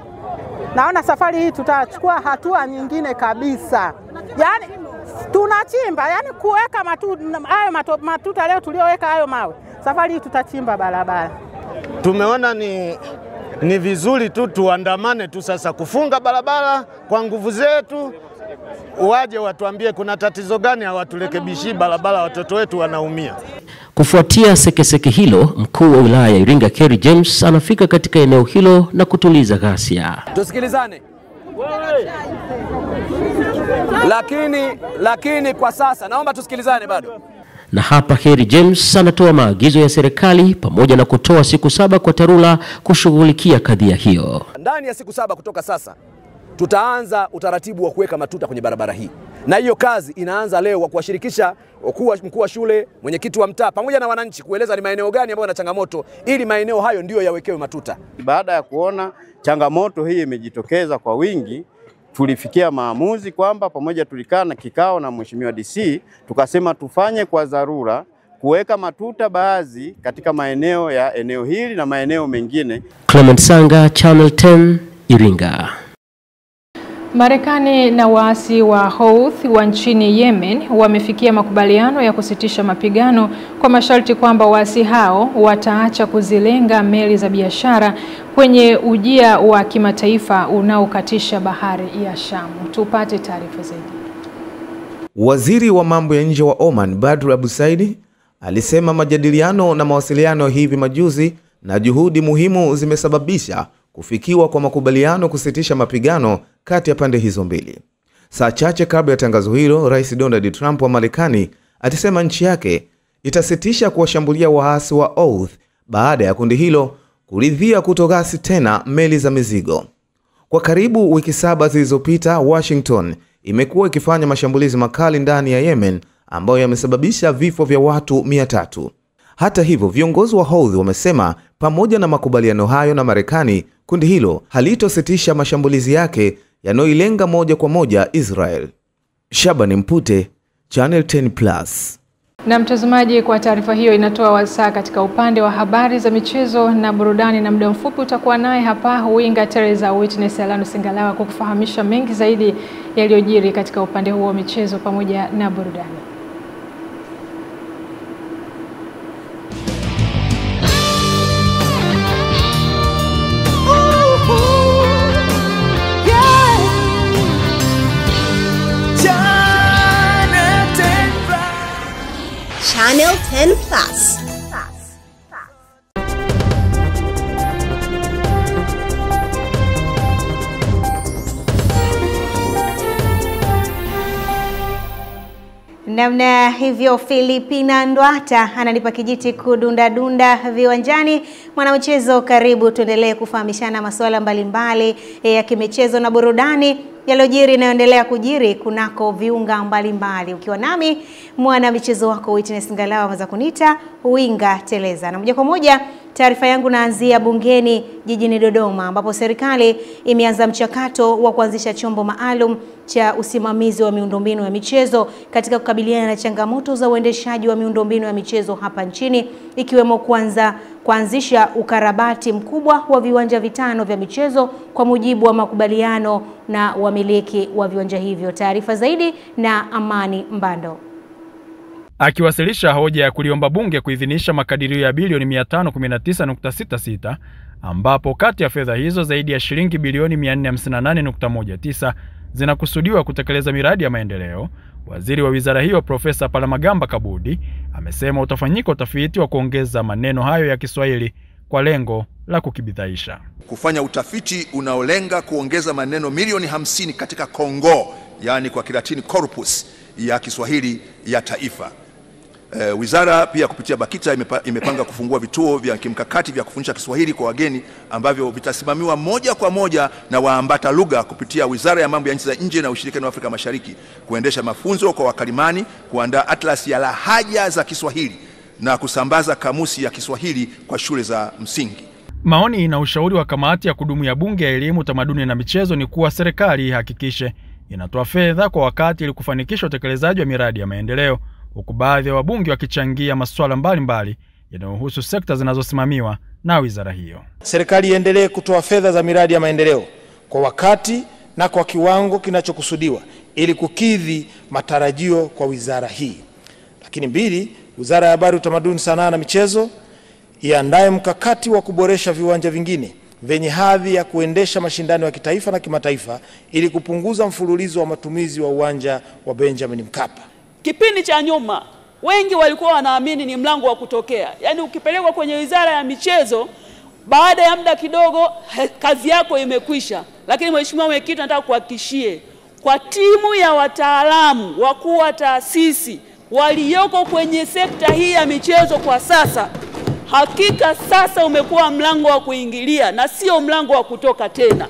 naona safari hii tutachukua hatua nyingine kabisa. Yaani tunachimba, yani kuweka matuta leo tulioweka hayo mawe. Safari hii tutachimba barabara. Tumeona ni vizuri tu tuandamane tu sasa kufunga barabara kwa nguvu zetu waje watuambie kuna tatizo gani, hawaturekebishi barabara, watoto wetu wanaumia. Kufuatia sekeseke hilo, mkuu wa wilaya ya Iringa Kerry James anafika katika eneo hilo na kutuliza ghasia. Tusikilizane. Lakini kwa sasa naomba tusikilizane bado. Na hapa Kerry James anatoa maagizo ya serikali pamoja na kutoa siku 7 kwa TARURA kushughulikia kadhia hiyo. Ndani ya siku 7 kutoka sasa tutaanza utaratibu wa kuweka matuta kwenye barabara hii. Na hiyo kazi inaanza leo kwa kuwashirikisha mkuu wa shule, mwenyekiti wa mtaa pamoja na wananchi, kueleza ni maeneo gani ambayo yana changamoto ili maeneo hayo ndio yawekewe matuta. Baada ya kuona changamoto hii imejitokeza kwa wingi, tulifikia maamuzi kwamba pamoja tulikaa na kikao na Mheshimiwa DC, tukasema tufanye kwa dharura kuweka matuta baadhi katika maeneo ya eneo hili na maeneo mengine. Clement Sanga, Channel 10, Iringa. Marekani na waasi wa Houthi wa nchini Yemen wamefikia makubaliano ya kusitisha mapigano kwa masharti kwamba waasi hao wataacha kuzilenga meli za biashara kwenye ujia wa kimataifa unaokatisha bahari ya Shamu. Tupate taarifa zaidi. Waziri wa mambo ya nje wa Oman, Badr Abu Saidi, alisema majadiliano na mawasiliano hivi majuzi na juhudi muhimu zimesababisha kufikiwa kwa makubaliano kusitisha mapigano kati ya pande hizo mbili. Saa chache kabla ya tangazo hilo, Rais Donald Trump wa Marekani alisema nchi yake itasitisha kuwashambulia waasi wa Houthi baada ya kundi hilo kuridhia kutogasi tena meli za mizigo. Kwa karibu wiki 7 zilizopita, Washington imekuwa ikifanya mashambulizi makali ndani ya Yemen ambayo yamesababisha vifo vya watu 300. Hata hivyo, viongozi wa Houthi wamesema pamoja na makubaliano hayo na Marekani, kundi hilo halitositisha mashambulizi yake yanayoilenga moja kwa moja Israel. Shabani Mpute, Channel 10+. Na mtazamaji, kwa taarifa hiyo inatoa wasaa katika upande wa habari za michezo na burudani, na muda mfupi utakuwa naye hapa winga Teresa Witness Alano Singalawa kukufahamisha mengi zaidi yaliyojiri katika upande huo wa michezo pamoja na burudani. Channel 10+. Namna hivyo Filipina Ndwata ananipa kijiti kudunda viwanjani. Mwanamichezo, karibu tuendelee kufahamishana masuala mbalimbali ya kimichezo na burudani yaliyojiri inayoendelea kujiri kunako viunga mbalimbali. Ukiwa nami mwanamichezo wako Witness Ngalawa maza kunita winga Teleza. Na moja kwa moja taarifa yangu naanzia bungeni jijini Dodoma, ambapo serikali imeanza mchakato wa kuanzisha chombo maalum cha usimamizi wa miundombinu ya michezo katika kukabiliana na changamoto za uendeshaji wa miundombinu ya michezo hapa nchini, ikiwemo kuanzisha ukarabati mkubwa wa viwanja 5 vya michezo kwa mujibu wa makubaliano na wamiliki wa viwanja hivyo. Taarifa zaidi na Amani Mbando. Akiwasilisha hoja ya kuliomba bunge kuidhinisha makadirio ya bilioni 519.66 ambapo kati ya fedha hizo zaidi ya shilingi bilioni 458.19 zinakusudiwa kutekeleza miradi ya maendeleo, waziri wa wizara hiyo Profesa Palamagamba Kabudi amesema utafanyika utafiti wa kuongeza maneno hayo ya Kiswahili kwa lengo la kukibidhaisha. Kufanya utafiti unaolenga kuongeza maneno milioni 50 katika Kongo, yani kwa Kilatini corpus ya Kiswahili ya taifa. Wizara pia kupitia BAKITA imepanga kufungua vituo vya kimkakati vya kufundisha Kiswahili kwa wageni ambavyo vitasimamiwa moja kwa moja na waambata lugha kupitia Wizara ya Mambo ya Nchi za Nje na Ushirikiano wa Afrika Mashariki, kuendesha mafunzo kwa wakalimani, kuandaa atlas ya lahaja za Kiswahili na kusambaza kamusi ya Kiswahili kwa shule za msingi. Maoni na ushauri wa kamati ya kudumu ya Bunge ya Elimu, Tamaduni na Michezo ni kuwa serikali ihakikishe inatoa fedha kwa wakati ili kufanikisha utekelezaji wa miradi ya maendeleo, huku baadhi ya wabunge wakichangia masuala mbalimbali yanayohusu sekta zinazosimamiwa na wizara hiyo. Serikali iendelee kutoa fedha za miradi ya maendeleo kwa wakati na kwa kiwango kinachokusudiwa ili kukidhi matarajio kwa wizara hii. Lakini 2, Wizara ya Habari, Utamaduni, Sanaa na Michezo iandae mkakati wa kuboresha viwanja vingine vyenye hadhi ya kuendesha mashindano ya kitaifa na kimataifa ili kupunguza mfululizo wa matumizi wa uwanja wa Benjamin Mkapa. Kipindi cha nyuma wengi walikuwa wanaamini ni mlango wa kutokea. Yaani ukipelekwa kwenye Wizara ya Michezo, baada ya muda kidogo kazi yako imekwisha. Lakini Mheshimiwa Mwenyekiti, nataka kuhakikishie kwa timu ya wataalamu wakuu wa taasisi walioko kwenye sekta hii ya michezo kwa sasa, hakika sasa umekuwa mlango wa kuingilia na sio mlango wa kutoka tena.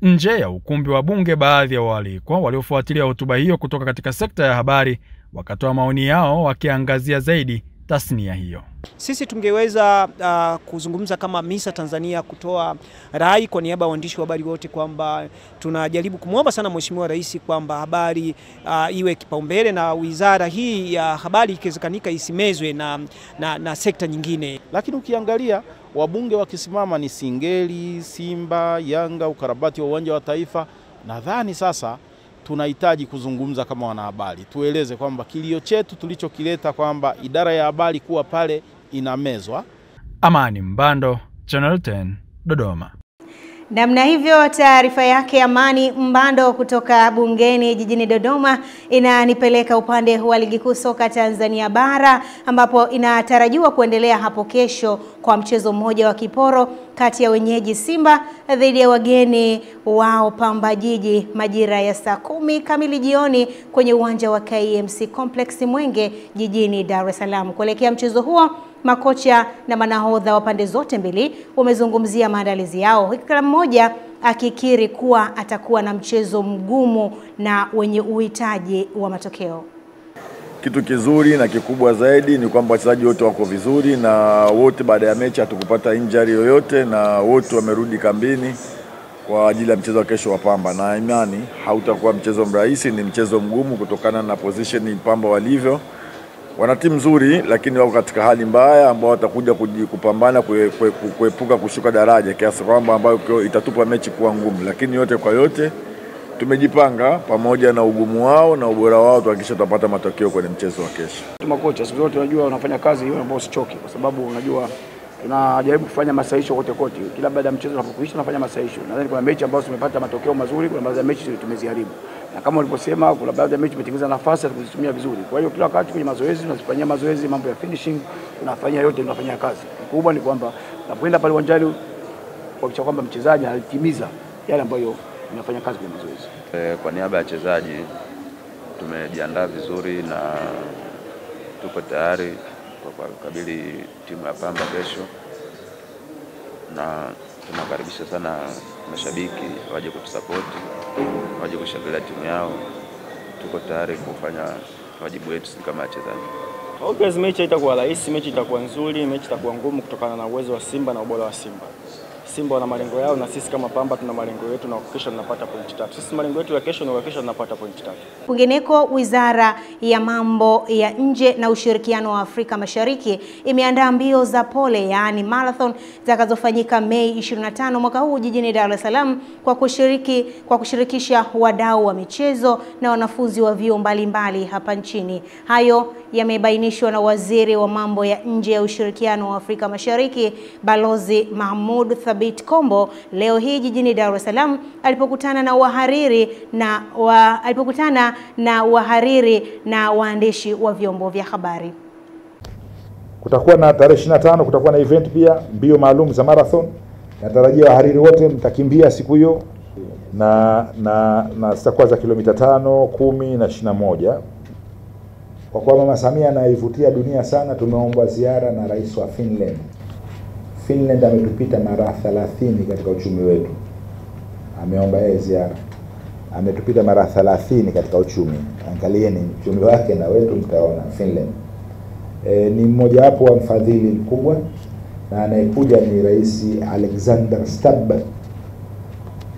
Nje ya ukumbi wa Bunge, baadhi ya waalikwa waliofuatilia hotuba hiyo kutoka katika sekta ya habari wakatoa maoni yao wakiangazia zaidi tasnia hiyo. Sisi tungeweza kuzungumza kama MISA Tanzania kutoa rai kwa niaba ya waandishi wa habari wote kwamba tunajaribu kumwomba sana Mheshimiwa Rais kwamba habari iwe kipaumbele na wizara hii ya habari ikiwezekanika isimezwe na sekta nyingine. Lakini ukiangalia wabunge wakisimama ni Singeli, Simba, Yanga, ukarabati wa uwanja wa Taifa, nadhani sasa tunahitaji kuzungumza kama wanahabari. Tueleze kwamba kilio chetu tulichokileta kwamba idara ya habari kuwa pale inamezwa. Amani Mbando, Channel 10, Dodoma. Namna hivyo taarifa yake Amani Mbando kutoka bungeni jijini Dodoma inanipeleka upande wa ligi kuu soka Tanzania bara, ambapo inatarajiwa kuendelea hapo kesho kwa mchezo mmoja wa kiporo kati ya wenyeji Simba dhidi ya wageni wao Pamba Jiji majira ya saa 10 kamili jioni kwenye uwanja wa KMC Complex Mwenge jijini Dar es Salaam. Kuelekea mchezo huo, makocha na manahodha wa pande zote mbili wamezungumzia maandalizi yao, kila mmoja akikiri kuwa atakuwa na mchezo mgumu na wenye uhitaji wa matokeo. Kitu kizuri na kikubwa zaidi ni kwamba wachezaji wote wako vizuri na wote baada ya mechi hatukupata injury yoyote na wote wamerudi kambini kwa ajili ya mchezo wa kesho wa Pamba, na imani hautakuwa mchezo mrahisi, ni mchezo mgumu kutokana na position Pamba walivyo. Wana timu nzuri lakini wako katika hali mbaya ambao watakuja kupambana kuepuka kushuka daraja kiasi kwamba ambayo itatupa mechi kuwa ngumu, lakini yote kwa yote tumejipanga pamoja na ugumu wao na ubora wao tuhakikisha tutapata matokeo kwenye mchezo wa kesho. Makocha siku zote unajua wanafanya kazi hiyo ambayo usichoke, kwa sababu unajua tunajaribu kufanya masahisho kote. Kila baada ya mchezo tunapokuisha tunafanya masahisho. Nadhani kuna mechi ambazo tumepata matokeo mazuri, kuna baadhi ya mechi tumeziharibu. Na kama ulivyosema kuna baadhi ya mechi tumetengeneza nafasi ya kuzitumia vizuri. Kwa hiyo kila wakati kwenye mazoezi tunazifanyia mazoezi, mambo ya finishing tunafanyia yote, tunafanyia kazi. Kubwa ni kwamba tunapoenda pale uwanjani kuhakikisha kwamba mchezaji anatimiza yale ambayo tunafanya kazi kwenye mazoezi. Kwa niaba ya wachezaji tumejiandaa vizuri na tuko tayari kwa kukabili timu ya Pamba kesho, na tunakaribisha sana mashabiki waje kutusupport, waje kushangilia timu yao. Tuko tayari kufanya wajibu wetu kama wachezaji. Obvious mechi itakuwa rahisi, mechi itakuwa nzuri, mechi itakuwa ngumu kutokana na uwezo wa Simba na ubora wa Simba. Simba wana malengo yao na sisi kama Pamba tuna malengo yetu na kesho tunapata pointi 3. Sisi malengo yetu ya kesho ni kesho tunapata pointi 3. Kwingineko, Wizara ya Mambo ya Nje na Ushirikiano wa Afrika Mashariki imeandaa mbio za pole yaani marathon zitakazofanyika Mei 25 mwaka huu jijini Dar es Salaam kwa kushirikisha wadau wa michezo na wanafunzi wa vyuo mbalimbali hapa nchini. Hayo yamebainishwa na Waziri wa Mambo ya Nje ya Ushirikiano wa Afrika Mashariki Balozi Mahmoud Thabit Kombo leo hii jijini Dar es Salaam alipokutana na wahariri na waandishi wa vyombo vya habari. Kutakuwa na tarehe 25 kutakuwa na event pia, mbio maalum za marathon. Natarajia wahariri wote mtakimbia siku hiyo na zitakuwa za kilomita 5, 10 na 21. Kwa kuwa Mama Samia anaivutia dunia sana, tumeomba ziara na rais wa Finland. Finland ametupita mara 30 katika uchumi wetu. Ameomba yeye ziara. Ametupita mara 30 katika uchumi. Angalieni uchumi wake na wetu mtaona Finland. Ni mmoja wapo wa mfadhili mkubwa na anayekuja ni Rais Alexander Stubb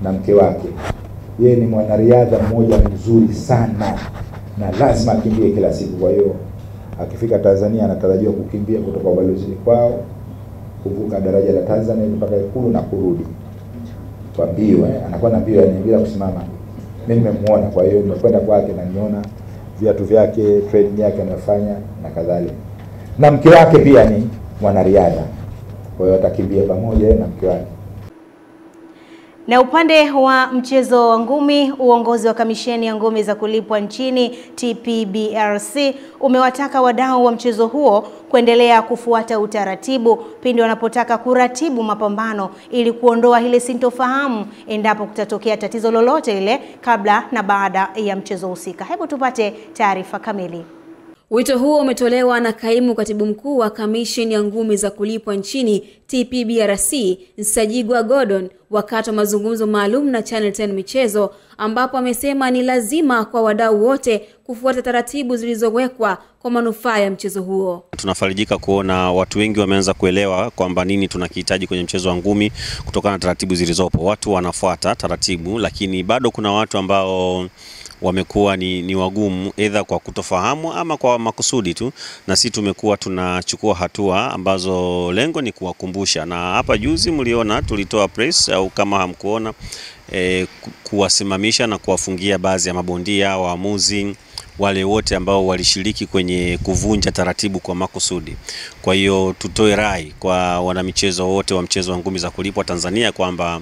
na mke wake. Yeye ni mwanariadha mmoja mzuri sana na lazima akimbie kila siku. Kwa hiyo akifika Tanzania anatarajiwa kukimbia kutoka ubalozini kwao kuvuka daraja la Tanzania mpaka Ikulu na kurudi kwa mbio. Anakuwa na mbio bila kusimama. Mimi nimemuona, kwa hiyo nimekwenda kwake na niona viatu vyake, training yake anafanya na kadhalika. Na mke wake pia ni mwanariadha, kwa hiyo atakimbia pamoja na mke wake. Na upande wa mchezo wa ngumi, uongozi wa kamisheni ya ngumi za kulipwa nchini TPBRC umewataka wadau wa mchezo huo kuendelea kufuata utaratibu pindi wanapotaka kuratibu mapambano ili kuondoa ile sintofahamu endapo kutatokea tatizo lolote ile kabla na baada ya mchezo husika. Hebu tupate taarifa kamili. Wito huo umetolewa na kaimu katibu mkuu wa kamisheni ya ngumi za kulipwa nchini TPBRC, Nsajigwa Gordon, wakati wa mazungumzo maalum na Channel 10 Michezo, ambapo amesema ni lazima kwa wadau wote kufuata taratibu zilizowekwa kwa manufaa ya mchezo huo. Tunafarijika kuona watu wengi wameanza kuelewa kwamba nini tunakihitaji kwenye mchezo wa ngumi kutokana na taratibu zilizopo. Watu wanafuata taratibu, lakini bado kuna watu ambao wamekuwa ni wagumu either kwa kutofahamu ama kwa makusudi tu, na sisi tumekuwa tunachukua hatua ambazo lengo ni kuwakumbusha. Na hapa juzi mliona tulitoa press, au kama hamkuona, kuwasimamisha na kuwafungia baadhi ya mabondia, waamuzi, wale wote ambao walishiriki kwenye kuvunja taratibu kwa makusudi. Kwa hiyo tutoe rai kwa wanamichezo wote wa mchezo wa ngumi za kulipwa Tanzania kwamba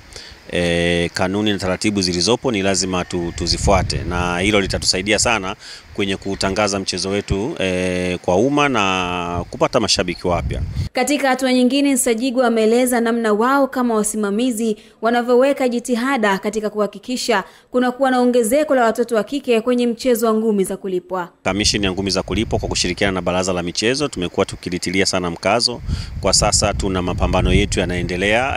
kanuni na taratibu zilizopo ni lazima tuzifuate, na hilo litatusaidia sana kwenye kutangaza mchezo wetu kwa umma na kupata mashabiki wapya. Katika hatua nyingine, Nsajigwa ameeleza namna wao kama wasimamizi wanavyoweka jitihada katika kuhakikisha kuna kuwa na ongezeko la watoto wa kike kwenye mchezo wa ngumi za kulipwa. Kamisheni ya ngumi za kulipwa kwa kushirikiana na baraza la michezo tumekuwa tukilitilia sana mkazo. Kwa sasa tuna mapambano yetu yanaendelea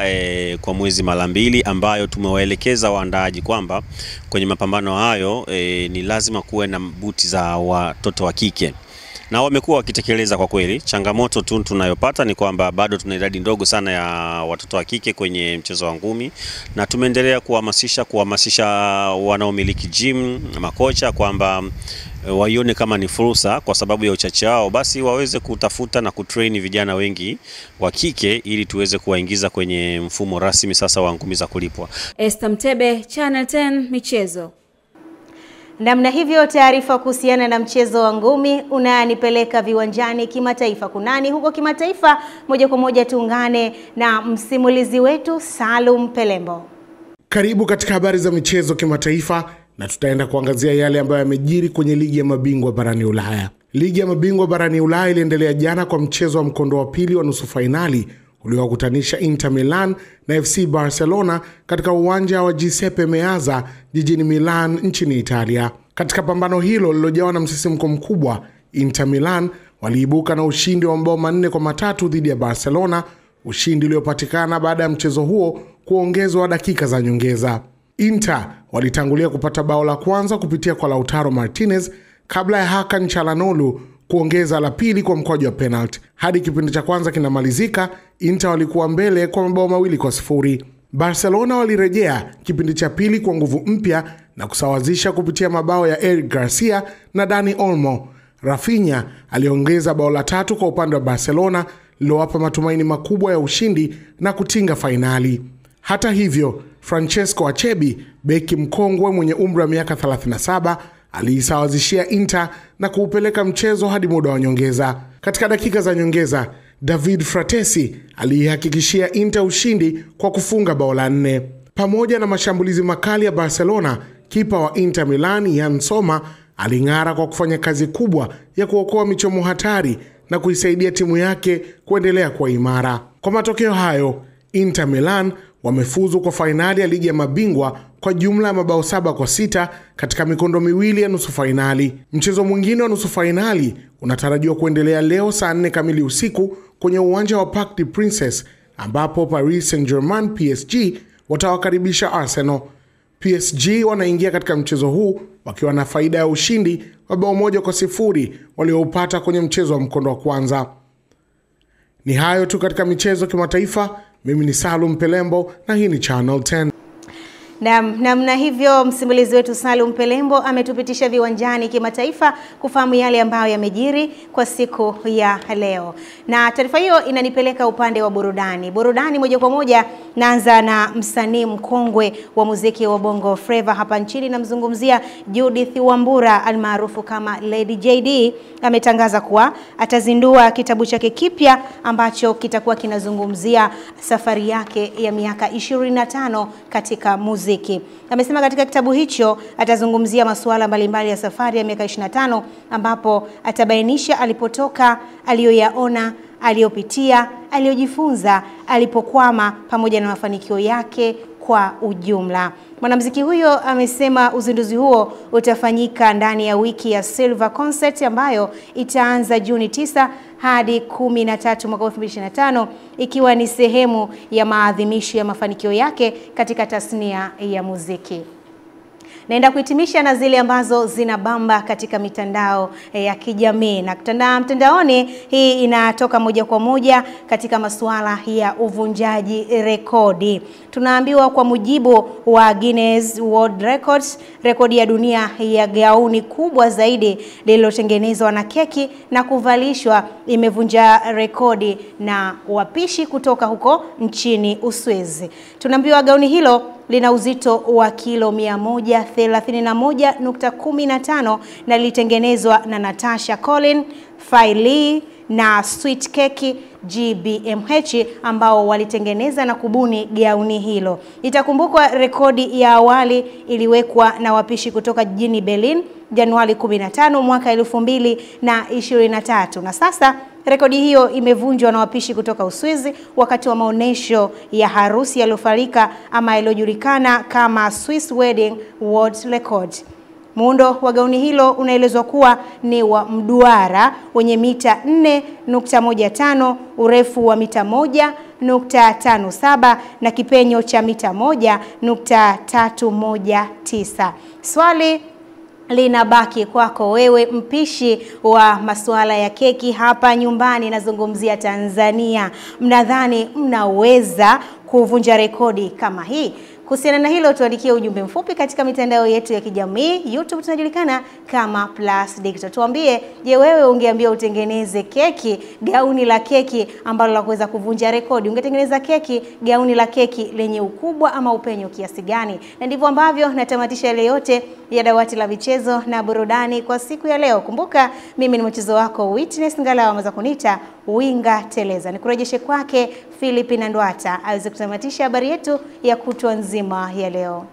kwa mwezi mara 2, ambayo tumewaelekeza waandaaji kwamba kwenye mapambano hayo ni lazima kuwe na buti za watoto wa kike, na wamekuwa wakitekeleza kwa kweli. Changamoto tu tunayopata ni kwamba bado tuna idadi ndogo sana ya watoto wa kike kwenye mchezo wa ngumi, na tumeendelea kuhamasisha wanaomiliki gym na makocha kwamba waione kama ni fursa, kwa sababu ya uchache wao basi waweze kutafuta na kutrain vijana wengi wa kike ili tuweze kuwaingiza kwenye mfumo rasmi sasa wa ngumi za kulipwa. Esther Mtebe, Channel 10 Michezo. Namna hivyo, taarifa kuhusiana na mchezo wa ngumi unanipeleka viwanjani kimataifa. Kunani huko kimataifa? Moja kwa moja tuungane na msimulizi wetu Salum Pelembo. Karibu katika habari za michezo kimataifa, na tutaenda kuangazia yale ambayo yamejiri kwenye ligi ya mabingwa barani Ulaya. Ligi ya mabingwa barani Ulaya iliendelea jana kwa mchezo wa mkondo wa pili wa nusu fainali uliowakutanisha Inter Milan na FC Barcelona katika uwanja wa Giuseppe Meazza jijini Milan nchini Italia. Katika pambano hilo lilojawa na msisimko mkubwa, Inter Milan waliibuka na ushindi wa mabao 4-3 dhidi ya Barcelona, ushindi uliopatikana baada ya mchezo huo kuongezwa dakika za nyongeza. Inter walitangulia kupata bao la kwanza kupitia kwa Lautaro Martinez kabla ya Hakan Çalhanoğlu kuongeza la pili kwa mkwaju wa penalty. Hadi kipindi cha kwanza kinamalizika, Inter walikuwa mbele kwa mabao 2-0. Barcelona walirejea kipindi cha pili kwa nguvu mpya na kusawazisha kupitia mabao ya Eric Garcia na Dani Olmo. Rafinha aliongeza bao la 3 kwa upande wa Barcelona, lilowapa matumaini makubwa ya ushindi na kutinga fainali. Hata hivyo, Francesco Acerbi, beki mkongwe mwenye umri wa miaka 37, aliisawazishia Inter na kuupeleka mchezo hadi muda wa nyongeza. Katika dakika za nyongeza, David Fratesi aliihakikishia Inter ushindi kwa kufunga bao la 4. Pamoja na mashambulizi makali ya Barcelona, kipa wa Inter Milan Jan Sommer aling'ara kwa kufanya kazi kubwa ya kuokoa michomo hatari na kuisaidia timu yake kuendelea kuwa imara. Kwa matokeo hayo, Inter Milan wamefuzu kwa fainali ya ligi ya mabingwa kwa jumla ya mabao 7-6 katika mikondo miwili ya nusu fainali. Mchezo mwingine wa nusu fainali unatarajiwa kuendelea leo saa 4 kamili usiku kwenye uwanja wa Parc des Princes, ambapo Paris Saint-Germain PSG watawakaribisha Arsenal. PSG wanaingia katika mchezo huu wakiwa na faida ya ushindi wa bao 1-0 walioupata kwenye mchezo wa mkondo wa kwanza. Ni hayo tu katika michezo kimataifa. Mimi ni Salum Pelembo na hii ni Channel 10. Namna hivyo msimulizi wetu Salum Pelembo ametupitisha viwanjani kimataifa kufahamu yale ambayo yamejiri kwa siku ya leo. Na taarifa hiyo inanipeleka upande wa burudani. Burudani moja kwa moja naanza na msanii mkongwe wa muziki wa Bongo Flava hapa nchini, namzungumzia Judith Wambura almaarufu kama Lady JD. Ametangaza kuwa atazindua kitabu chake kipya ambacho kitakuwa kinazungumzia safari yake ya miaka 25 katika muziki. Amesema katika kitabu hicho atazungumzia masuala mbalimbali ya safari ya miaka 25 ambapo atabainisha alipotoka, aliyoyaona, aliyopitia, aliyojifunza, alipokwama pamoja na mafanikio yake kwa ujumla. Mwanamuziki huyo amesema uzinduzi huo utafanyika ndani ya wiki ya Silver Concert ambayo itaanza Juni 9 hadi 13 mwaka 2025, ikiwa ni sehemu ya maadhimisho ya mafanikio yake katika tasnia ya muziki. Naenda kuhitimisha na zile ambazo zinabamba katika mitandao ya kijamii. Na mtandaoni hii inatoka moja kwa moja katika masuala ya uvunjaji rekodi. Tunaambiwa kwa mujibu wa Guinness World Records, rekodi ya dunia ya gauni kubwa zaidi lililotengenezwa na keki na kuvalishwa imevunja rekodi na wapishi kutoka huko nchini Uswizi. Tunaambiwa gauni hilo lina uzito wa kilo 131.15 na lilitengenezwa na Natasha Colin, Faili na Sweet Cake GmbH ambao walitengeneza na kubuni gauni hilo. Itakumbukwa rekodi ya awali iliwekwa na wapishi kutoka jijini Berlin Januari 15 mwaka 2023, na sasa rekodi hiyo imevunjwa na wapishi kutoka Uswizi wakati wa maonesho ya harusi yaliyofanyika ama yaliyojulikana kama Swiss Wedding World Record. Muundo wa gauni hilo unaelezwa kuwa ni wa mduara wenye mita 4.15, urefu wa mita 1.57 na kipenyo cha mita 1.319. Swali linabaki kwako wewe mpishi wa masuala ya keki hapa nyumbani, nazungumzia Tanzania. Mnadhani mnaweza kuvunja rekodi kama hii? Kuhusiana na hilo tuandikie ujumbe mfupi katika mitandao yetu ya kijamii. YouTube tunajulikana kama Plus Digital. Tuambie, je, wewe ungeambia utengeneze keki, gauni la keki ambalo la kuweza kuvunja rekodi, ungetengeneza keki, gauni la keki lenye ukubwa ama upenyo kiasi gani? Na ndivyo ambavyo natamatisha ile yote ya dawati la michezo na burudani kwa siku ya leo. Kumbuka mimi ni mchezo wako Witness Ngalawa, ambaza kunita Winga Teleza. Nikurejeshe kwake Philipina Ndwata aweze kutamatisha habari yetu ya kutwa nzima ya leo.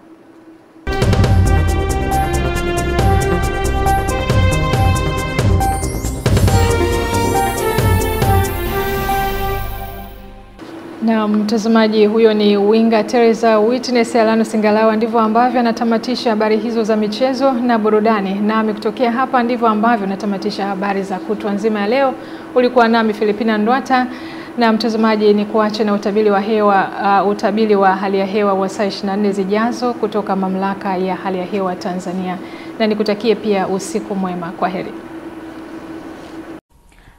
Na mtazamaji, huyo ni Winga Teleza Witness Alano Singalawa. Ndivyo ambavyo anatamatisha habari hizo za michezo na burudani. Nami kutokea hapa ndivyo ambavyo natamatisha habari za kutwa nzima ya leo. Ulikuwa nami Philipina Ndwata, na mtazamaji ni kuache na utabiri wa hewa, utabiri wa hali ya hewa wa saa 24 zijazo kutoka Mamlaka ya Hali ya Hewa Tanzania, na nikutakie pia usiku mwema. Kwaheri.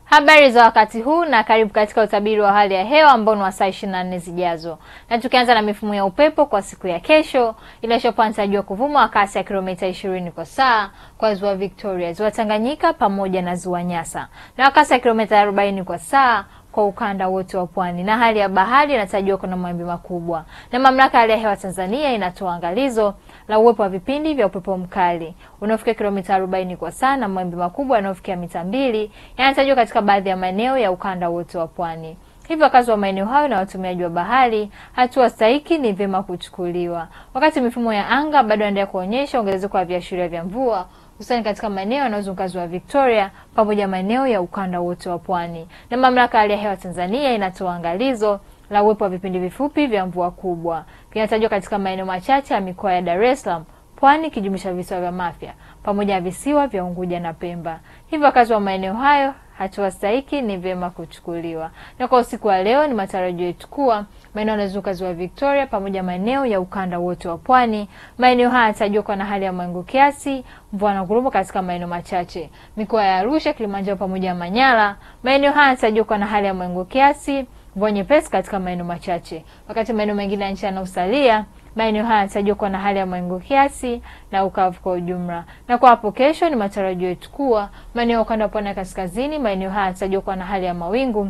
Habari za wakati huu na karibu katika utabiri wa hali ya hewa ambao ni wa saa 24 zijazo. Na tukianza na mifumo ya upepo kwa siku ya kesho, inashopo inatarajiwa kuvuma kwa kasi ya kilomita 20 kwa saa kwa ziwa Victoria, ziwa Tanganyika pamoja na ziwa Nyasa, na kasi ya kilomita 40 kwa saa kwa ukanda wote wa pwani, na hali ya bahari inatarajiwa kuna mawimbi makubwa. Na Mamlaka ya Hali ya Hewa Tanzania inatoa angalizo la uwepo wa vipindi vya upepo mkali unaofikia kilomita 40 kwa saa na mawimbi makubwa yanayofikia mita 2 yanatarajiwa katika baadhi ya maeneo ya ukanda wote wa pwani. Hivyo wakazi wa maeneo hayo na watumiaji wa bahari, hatua stahiki ni vyema kuchukuliwa. Wakati mifumo ya anga bado inaendelea kuonyesha ongezeko la viashiria vya mvua hususani katika maeneo yanayozunguka ziwa Victoria pamoja maeneo ya ukanda wote wa pwani. Na Mamlaka ya Hali ya Hewa Tanzania inatoa angalizo la uwepo wa vipindi vifupi vya mvua kubwa kinatajwa katika maeneo machache ya mikoa ya Dar es Salaam, Pwani kijumlisha visiwa vya Mafia pamoja na visiwa vya Unguja na Pemba. Hivyo wakazi wa maeneo hayo, hatua stahiki ni vyema kuchukuliwa. Na kwa usiku wa leo ni matarajio yetu kuwa maeneo yanayozunguka ziwa Victoria pamoja maeneo ya ukanda wote wa pwani, maeneo haya yatajua kwa na hali ya mawingu kiasi, mvua na ngurumo katika maeneo machache. Mikoa ya Arusha, Kilimanjaro pamoja na Manyara, maeneo haya yatajua kwa na hali ya mawingu kiasi, mvua nyepesi katika maeneo machache. Wakati maeneo mengine ya nchi yanayosalia Maeneo haya yanatarajiwa kuwa na hali ya mawingu kiasi na ukavu kwa ujumla. Na kwa hapo kesho ni matarajio yetu kuwa maeneo ya ukanda wa pwani ya kaskazini, maeneo haya yanatarajiwa kuwa na hali ya mawingu,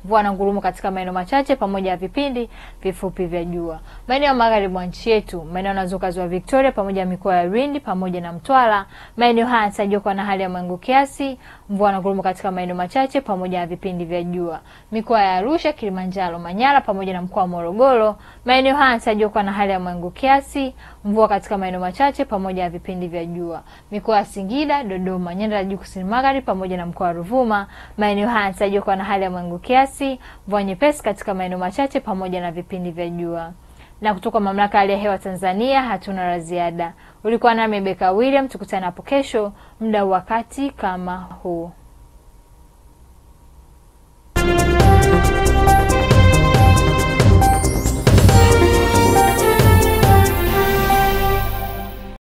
mvua na ngurumo katika maeneo machache pamoja na vipindi vifupi vya jua. Maeneo ya magharibi mwa nchi yetu, maeneo yanazunguka ziwa Victoria pamoja na mikoa ya Lindi pamoja na Mtwara, maeneo haya yanatarajiwa kuwa na hali ya mawingu kiasi, mvua na ngurumo katika maeneo machache pamoja na vipindi vya jua. Mikoa ya Arusha, Kilimanjaro, Manyara pamoja na mkoa wa Morogoro, maeneo haya yanatarajiwa kuwa na hali ya mawingu kiasi, mvua katika maeneo machache pamoja na vipindi vya jua. Mikoa ya Singida, Dodoma, Nyanda za Juu Kusini Magharibi pamoja na mkoa wa Ruvuma, maeneo haya yanatarajiwa kuwa na hali ya mawingu kiasi, mvua nyepesi katika maeneo machache pamoja na vipindi vya jua. Na kutoka Mamlaka ya Hali ya Hewa Tanzania hatuna la ziada. Ulikuwa nami Rebecca William, tukutane hapo kesho muda wakati kama huu.